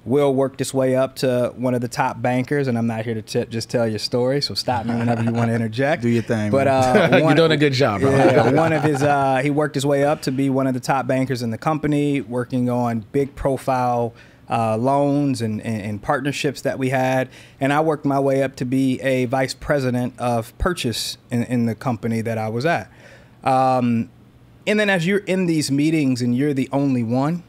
Will worked his way up to one of the top bankers, and I'm not here to just tell your story, so stop me whenever you want to interject.
Do your thing.
But
you're doing a good job, bro.
Yeah, one of his, he worked his way up to be one of the top bankers in the company, working on big profile loans and partnerships that we had. And I worked my way up to be a vice president of purchase in the company that I was at. And then as you're in these meetings and you're the only one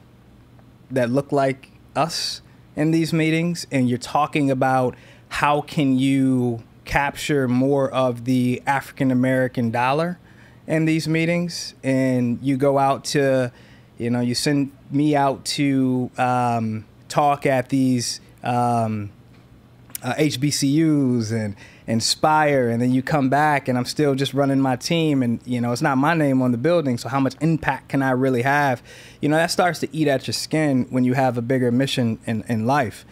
that look like us in these meetings, and you're talking about how can you capture more of the African American dollar in these meetings, and you go out to, you know, you send me out to talk at these HBCUs and Inspire, and then you come back and I'm still just running my team, and you know, it's not my name on the building, so how much impact can I really have? You know, that starts to eat at your skin when you have a bigger mission in life.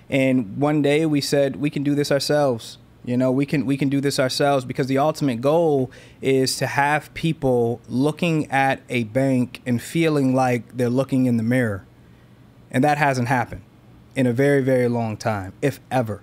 And one day we said we can do this ourselves. You know, we can do this ourselves, because the ultimate goal is to have people looking at a bank and feeling like they're looking in the mirror. And that hasn't happened in a very, very long time, if ever,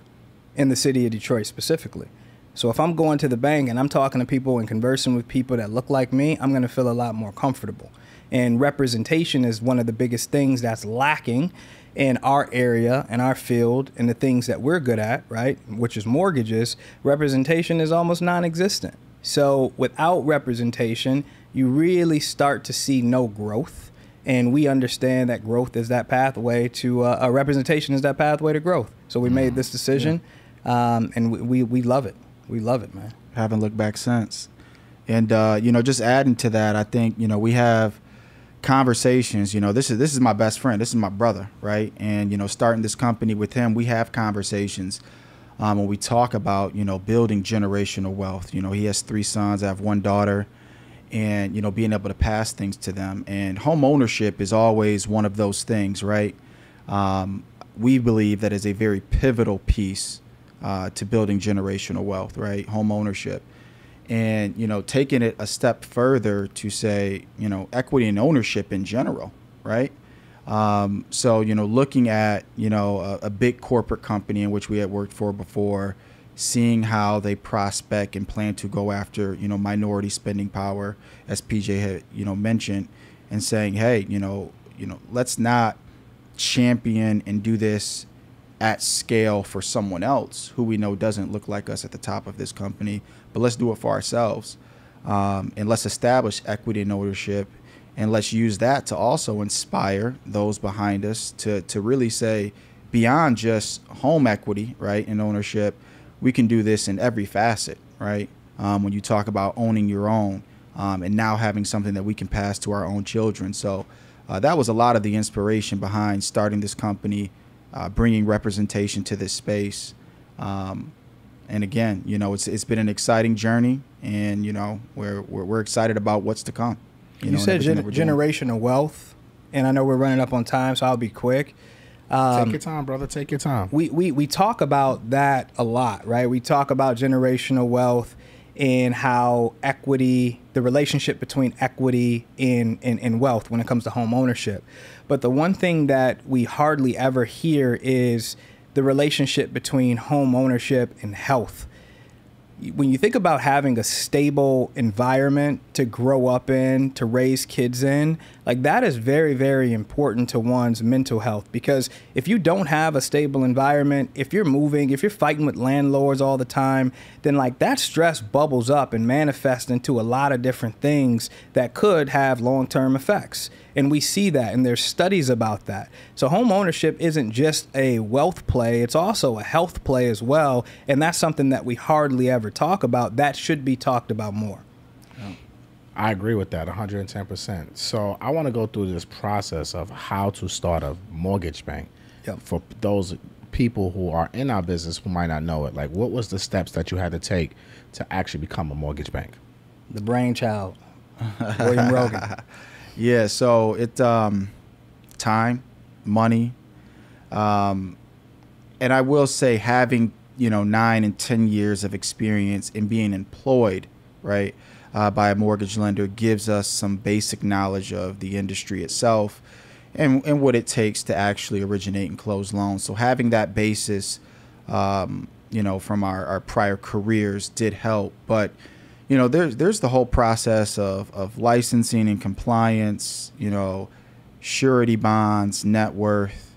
in the city of Detroit specifically. So if I'm going to the bank and I'm talking to people and conversing with people that look like me, I'm going to feel a lot more comfortable. And representation is one of the biggest things that's lacking in our area and our field and the things that we're good at, right, which is mortgages. Representation is almost non-existent. So without representation, you really start to see no growth. And we understand that growth is that pathway to representation is that pathway to growth. So we made this decision, and we love it. We love it, man.
Haven't looked back since. And you know, just adding to that, I think, you know, we have conversations. You know, this is my best friend. This is my brother, right? And you know, starting this company with him, we have conversations when we talk about, you know, building generational wealth. You know, he has 3 sons. I have 1 daughter. And, you know, being able to pass things to them. And home ownership is always one of those things, right? We believe that is a very pivotal piece to building generational wealth, right? Home ownership. And, you know, taking it a step further to say, you know, equity and ownership in general, right? So, you know, looking at, you know, a big corporate company in which we had worked for before, seeing how they prospect and plan to go after, you know, minority spending power, as PJ had, you know, mentioned, and saying, hey, you know, let's not champion and do this at scale for someone else who we know doesn't look like us at the top of this company, but let's do it for ourselves. And let's establish equity and ownership And let's use that to also inspire those behind us to really say, beyond just home equity, right, and ownership, we can do this in every facet, right? When you talk about owning your own, and now having something that we can pass to our own children. So that was a lot of the inspiration behind starting this company, bringing representation to this space. And again, you know, it's been an exciting journey, and you know, we're excited about what's to come.
You said generational wealth, and I know we're running up on time, so I'll be quick.
Take your time, brother. Take your time.
We talk about that a lot, right? We talk about generational wealth and how equity, the relationship between equity and wealth when it comes to home ownership. But the one thing that we hardly ever hear is the relationship between home ownership and health. When you think about having a stable environment to grow up in, to raise kids in, like that is very, very important to one's mental health. Because if you don't have a stable environment, if you're moving, if you're fighting with landlords all the time, then like that stress bubbles up and manifests into a lot of different things that could have long-term effects. And we see that, and there's studies about that. So home ownership isn't just a wealth play, it's also a health play as well. And that's something that we hardly ever talk about. That should be talked about more.
I agree with that 110%. So I want to go through this process of how to start a mortgage bank.
Yep.
For those people who are in our business who might not know it. Like, what was the steps that you had to take to actually become a mortgage bank?
The brainchild, William Rogan.
Yeah, so it time, money, and I will say having 9 and 10 years of experience in being employed, right, by a mortgage lender gives us some basic knowledge of the industry itself and what it takes to actually originate and close loans. So having that basis, from our prior careers did help, but there's the whole process of licensing and compliance, surety bonds, net worth,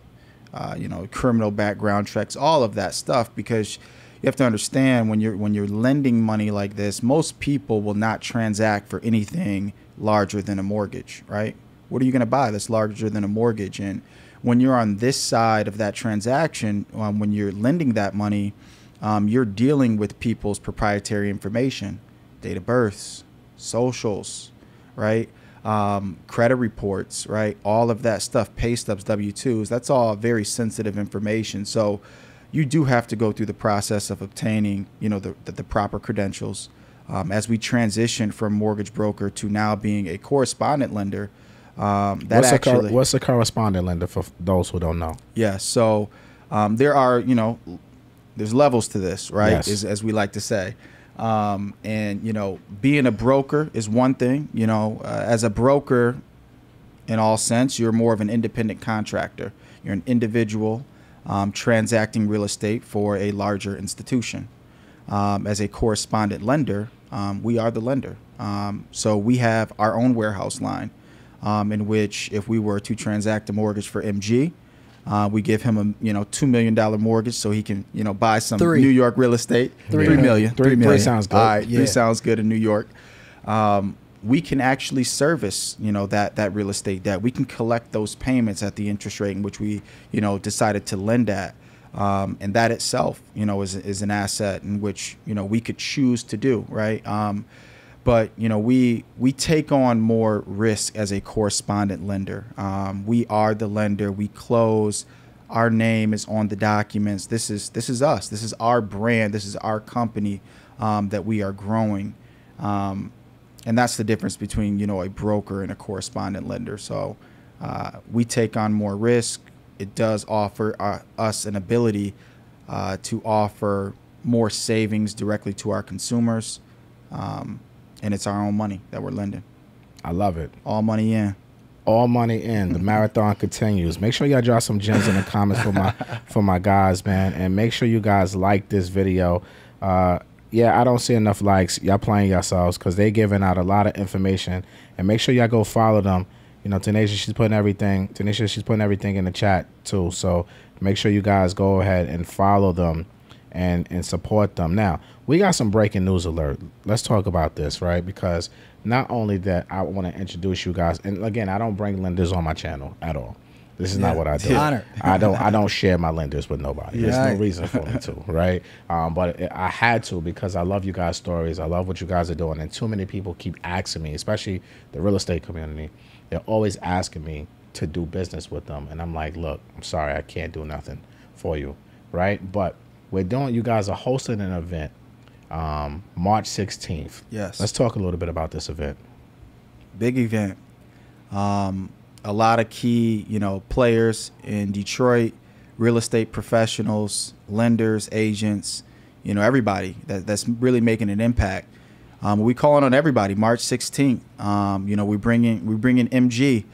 criminal background checks, all of that stuff, because you have to understand when you're lending money like this, most people will not transact for anything larger than a mortgage, right? What are you going to buy that's larger than a mortgage? And when you're on this side of that transaction, when you're lending that money, you're dealing with people's proprietary information. Date of births, socials, right? Credit reports, right? All of that stuff, pay stubs, W-2s, that's all very sensitive information. So you do have to go through the process of obtaining, the proper credentials. As we transition from mortgage broker to now being a correspondent lender,
what's a correspondent lender for those who don't know?
Yeah, so there are, there's levels to this, right?
Yes.
As we like to say. And being a broker is one thing. As a broker, in all sense, you're more of an independent contractor. You're an individual transacting real estate for a larger institution. As a correspondent lender, we are the lender. So we have our own warehouse line, in which if we were to transact a mortgage for MG, we give him a $2 million mortgage so he can buy some New York real estate. $3 million. $3 million
sounds good.
All right, yeah. 3 sounds good in New York. We can actually service that real estate debt. We can collect those payments at the interest rate in which we decided to lend at, and that itself is an asset in which we could choose to do, right? But we take on more risk as a correspondent lender. We are the lender. We close. Our name is on the documents. This is us. This is our brand. This is our company that we are growing. And that's the difference between a broker and a correspondent lender. So we take on more risk. It does offer us an ability to offer more savings directly to our consumers. And it's our own money that we're lending.
I love it.
All money in.
All money in. The marathon continues. Make sure y'all drop some gems in the comments for my guys, man. And make sure you guys like this video. Yeah, I don't see enough likes. Y'all playing yourselves because they giving out a lot of information. And make sure y'all go follow them. Tanisha, she's putting everything in the chat too. So make sure you guys go ahead and follow them. and support them. Now, we got some breaking news alert. Let's talk about this, right? Because not only that, I want to introduce you guys, and again, I don't bring lenders on my channel at all. This is not what I do.
Honor.
I don't share my lenders with nobody. There's no reason for me to, right? But I had to because I love you guys' stories. I love what you guys are doing, and too many people keep asking me, especially the real estate community. They're always asking me to do business with them, and I'm like, look, I'm sorry, I can't do nothing for you, right? But we're doing. You guys are hosting an event, March 16th.
Yes.
Let's talk a little bit about this event.
Big event. A lot of key, players in Detroit, real estate professionals, lenders, agents, everybody that's really making an impact. We calling on everybody. March 16th. We bringing MG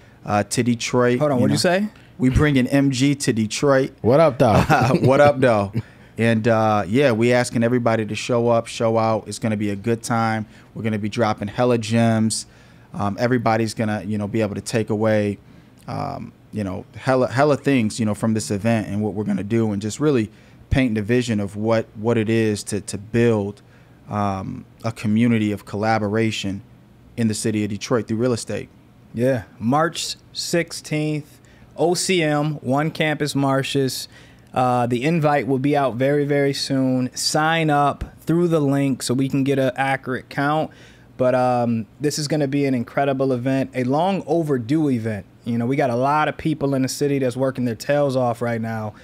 to Detroit.
Hold on, what'd you say?
We bringing MG to Detroit.
What up, though?
What up, though? And we asking everybody to show up, show out. It's gonna be a good time. We're gonna be dropping hella gems. Everybody's gonna, be able to take away, hella things, from this event and what we're gonna do, and just really paint the vision of what it is to build a community of collaboration in the city of Detroit through real estate.
Yeah, March 16th, OCM, One Campus Marshes. The invite will be out very, very soon. Sign up through the link so we can get an accurate count. But this is going to be an incredible event, a long overdue event. We got a lot of people in the city that's working their tails off right now,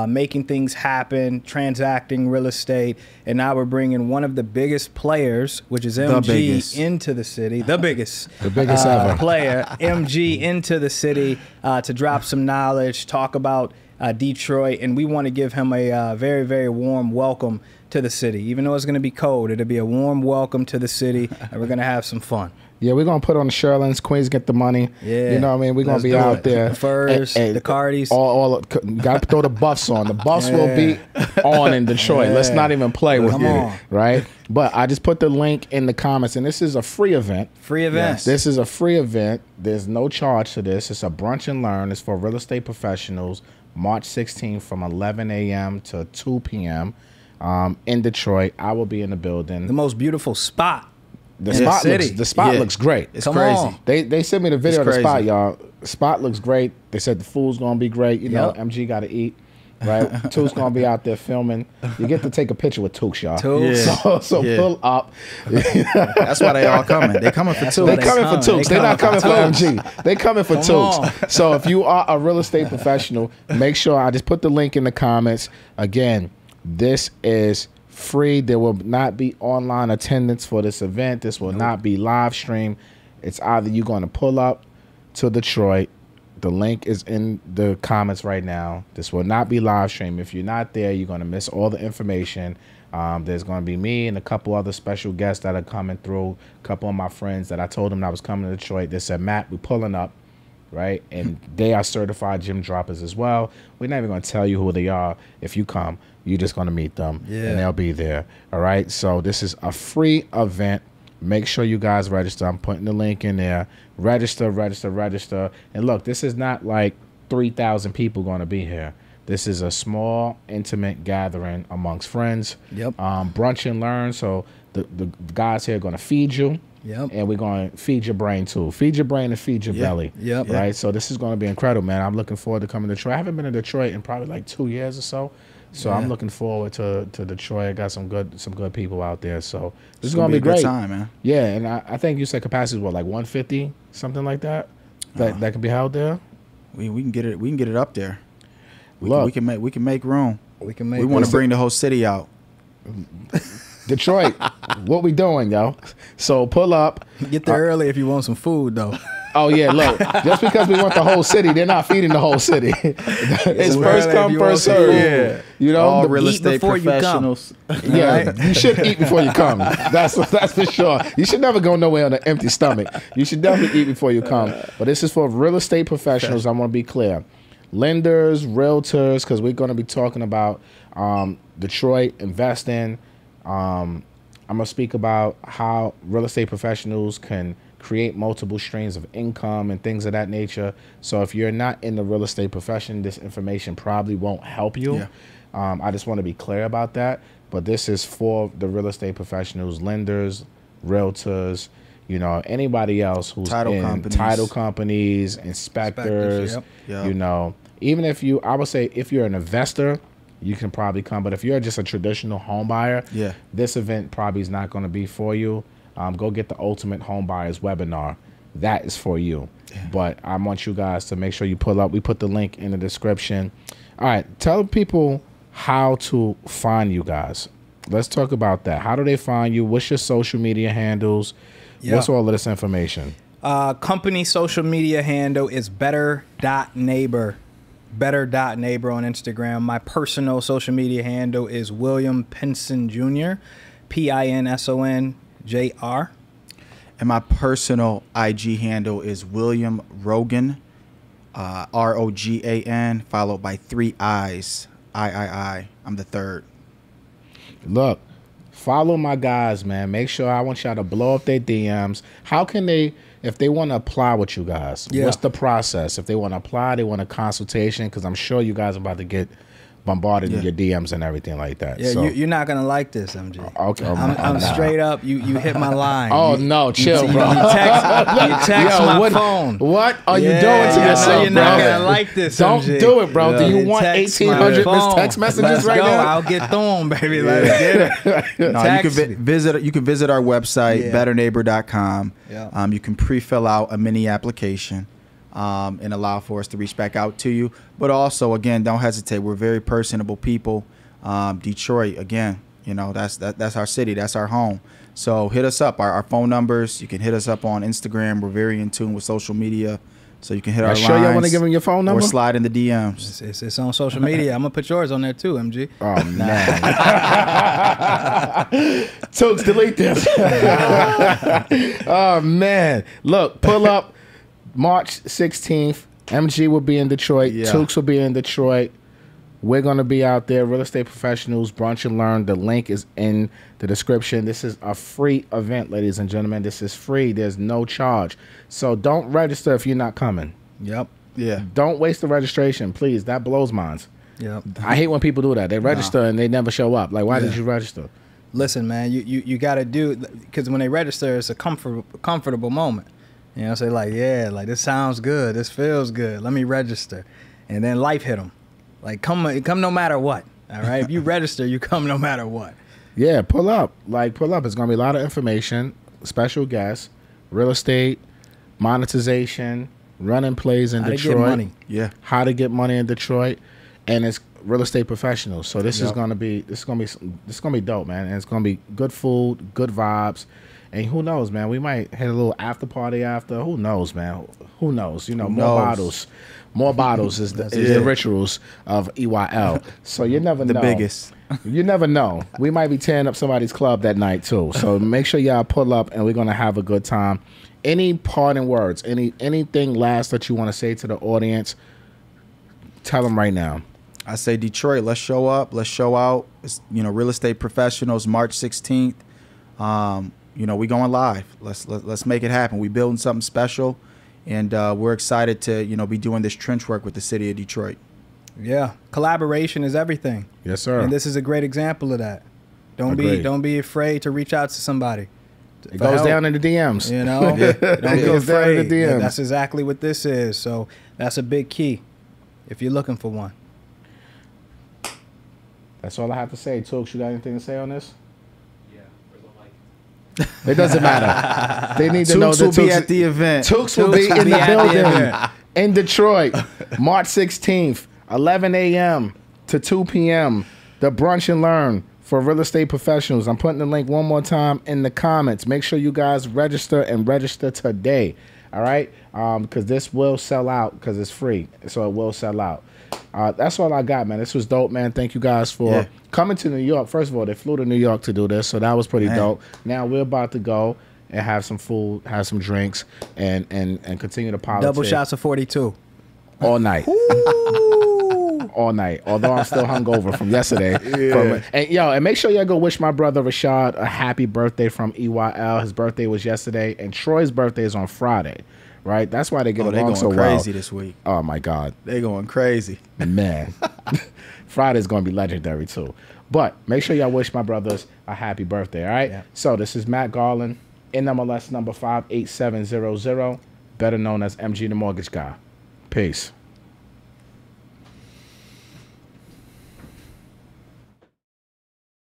making things happen, transacting real estate. And now we're bringing one of the biggest players, which is MG, into the city. The biggest
ever
player, MG, into the city to drop some knowledge, talk about Detroit. And we want to give him a very, very warm welcome to the city. Even though it's going to be cold, it'll be a warm welcome to the city, and we're going to have some fun.
Yeah, we're going to put on the Sherlins, Queens Get the Money.
Yeah.
You know what I mean? We're going to be out there.
The Furs, the Cardis.
Got to throw the buffs on. The buffs will be on in Detroit. Let's not even play with it, right? But I just put the link in the comments, and this is a free event.
Free event.
Yes. This is a free event. There's no charge to this. It's a brunch and learn. It's for real estate professionals, March 16th from 11 a.m. to 2 p.m. In Detroit. I will be in the building.
The most beautiful spot.
The spot looks great.
It's crazy.
On.
They sent me the video of the spot, y'all. The spot looks great. They said the food's gonna be great. You know, MG got to eat, right? Took's gonna be out there filming. You get to take a picture with Tooks, y'all. So pull up.
That's why they all coming. They coming for Tooks.
They coming for Tooks. They're not coming for MG. They coming for Tooks. So if you are a real estate professional, make sure I just put the link in the comments. Again, this is free. There will not be online attendance for this event. This will not be live stream. It's either you're going to pull up to Detroit. The link is in the comments right now. This will not be live stream. If you're not there, you're going to miss all the information. There's going to be me and a couple other special guests that are coming through. A couple of my friends that I told them that I was coming to Detroit. They said, Matt, we're pulling up, right? And they are certified gym droppers as well. We're not even going to tell you who they are. If you come, you're just going to meet them, and they'll be there. All right? So this is a free event. Make sure you guys register. I'm putting the link in there. Register. And look, this is not like 3,000 people going to be here. This is a small, intimate gathering amongst friends. Brunch and learn. So the guys here are going to feed you. And we're going to feed your brain, too. Feed your brain and feed your belly. Right? So this is going to be incredible, man. I'm looking forward to coming to Detroit. I haven't been to Detroit in probably like 2 years or so. So I'm looking forward to Detroit. I got some good people out there. So this is gonna be great.
Good time, man.
Yeah, and I think you said capacity is what, like 150, something like that. That can be held there.
We can get it. We can get it up there.
Look,
we can make room.
We can make.
We want to bring the whole city out.
Detroit, what we doing, yo? So pull up.
Get there early if you want some food, though.
Oh, yeah, look, just because we want the whole city, they're not feeding the whole city. It's first come, first serve.
Yeah.
You know,
all real estate professionals.
Yeah, you should eat before you come. That's for sure. You should never go nowhere on an empty stomach. You should definitely eat before you come. But this is for real estate professionals. I want to be clear. Lenders, realtors, because we're going to be talking about Detroit, investing. I'm going to speak about how real estate professionals can create multiple streams of income and things of that nature. So if you're not in the real estate profession, this information probably won't help you.
Yeah.
I just want to be clear about that. But this is for the real estate professionals, lenders, realtors, you know, anybody else who's
Title
in
companies.
title companies, inspectors,
Yep.
you know, even if I would say if you're an investor, you can probably come. But if you're just a traditional home buyer,
Yeah.
this event probably is not going to be for you. Go get the Ultimate Home Buyers webinar. That is for you. Yeah. But I want you guys to make sure you pull up. We put the link in the description. All right. Tell people how to find you guys. Let's talk about that. How do they find you? What's your social media handles?
Yeah.
What's all of this information?
Company social media handle is better.neighbor. Better.neighbor on Instagram. My personal social media handle is William Pinson Jr. PINSONJR.
And my personal IG handle is William Rogan, ROGAN, followed by 3 I's. I. I'm the third.
Look, follow my guys, man. Make sure I want y'all to blow up their DMs. How can they, if they want to apply with you guys, what's the process? If they want to apply, they want a consultation, because I'm sure you guys are about to get bombarded in your DMs and everything like that.
Yeah,
so,
you're not gonna like this, MJ.
Okay,
I'm straight up. You hit my line.
Oh, no, chill, bro.
You text
Yo,
my phone.
What are you doing to
I
yourself,
know you're not
bro?
gonna like this.
Don't
MJ.
do it, bro. Do you want
Text my
1,800
phone.
missed text messages
Let's
right
go.
now?
I'll get thrown, baby. Let's get it.
No, you can visit our website, betterneighbor.com.
Yeah.
You can pre-fill out a mini application and allow for us to reach back out to you. But also, again, don't hesitate. We're very personable people. Detroit, again, you know, that's our city. That's our home. So hit us up. Our phone numbers, you can hit us up on Instagram. We're very in tune with social media. So you can hit our lines.
Sure y'all want to give them your phone number?
Or slide in the DMs.
It's on social media. I'm gonna put yours on there too, MG.
Oh, man. Tooks, delete this. Oh, man. Look, pull up March 16th. MG will be in Detroit.
Yeah.
Tooks will be in Detroit. We're going to be out there. Real Estate Professionals, Brunch and Learn. The link is in the description. This is a free event, ladies and gentlemen. This is free. There's no charge. So don't register if you're not coming.
Yep.
Yeah.
Don't waste the registration, please. That blows minds.
Yep.
I hate when people do that. They register and they never show up. Like, why did you register?
Listen, man, you got to do, because when they register, it's a comfortable moment. You know, say like, yeah, like this sounds good, this feels good. Let me register, and then life hit them. Like come no matter what. All right, if you register, you come no matter what.
Yeah, pull up. Like pull up. It's gonna be a lot of information, special guests, real estate, monetization, running plays in
How to
Detroit.
get money.
Yeah.
How to get money in Detroit, and it's real estate professionals. So this is gonna be dope, man. And it's gonna be good food, good vibes. And who knows, man? We might hit a little after party after. Who knows, man? Who knows? You know, more bottles. More bottles is the rituals of EYL. So you never know.
The biggest.
You never know. We might be tearing up somebody's club that night too. So make sure y'all pull up, and we're gonna have a good time. Any parting words? Anything last that you want to say to the audience? Tell them right now.
I say Detroit. Let's show up. Let's show out. It's, you know, Real Estate Professionals, March 16th. You know, we going live. Let's make it happen. We building something special, and we're excited to, you know, be doing this trench work with the city of Detroit.
Yeah, collaboration is everything.
Yes, sir.
And this is a great example of that. Don't be afraid to reach out to somebody.
It goes down in the DMs.
You know,
It
don't be
goes down in
afraid.
the DMs.
That's exactly what this is. So that's a big key if you're looking for one.
That's all I have to say. Tooks, you got anything to say on this?
Like,
It doesn't matter. They need to know
Tooks
that
will be at the event.
Tooks will be
Tooks
in
will
the
be at the
building
event.
in Detroit, March 16th, 11 a.m. to 2 p.m. The Brunch and Learn for Real Estate Professionals. I'm putting the link one more time in the comments. Make sure you guys register and register today. All right? Because this will sell out because it's free. So it will sell out. That's all I got, man. This was dope, man. Thank you guys for coming to New York. First of all, they flew to New York to do this, so that was pretty dope. Now we're about to go and have some food, have some drinks, and continue to politic
Double shots of 42.
all night. all night, although I'm still hungover from yesterday. And make sure y'all go wish my brother Rashad a happy birthday from EYL. His birthday was yesterday, and Troy's birthday is on Friday. Right? That's why they get along so well.
They're going crazy this week.
Oh, my God.
They're going crazy.
Man. Friday's going to be legendary, too. But make sure y'all wish my brothers a happy birthday, all right? Yeah. So this is Matt Garland, NMLS number 58700, better known as MG the Mortgage Guy. Peace.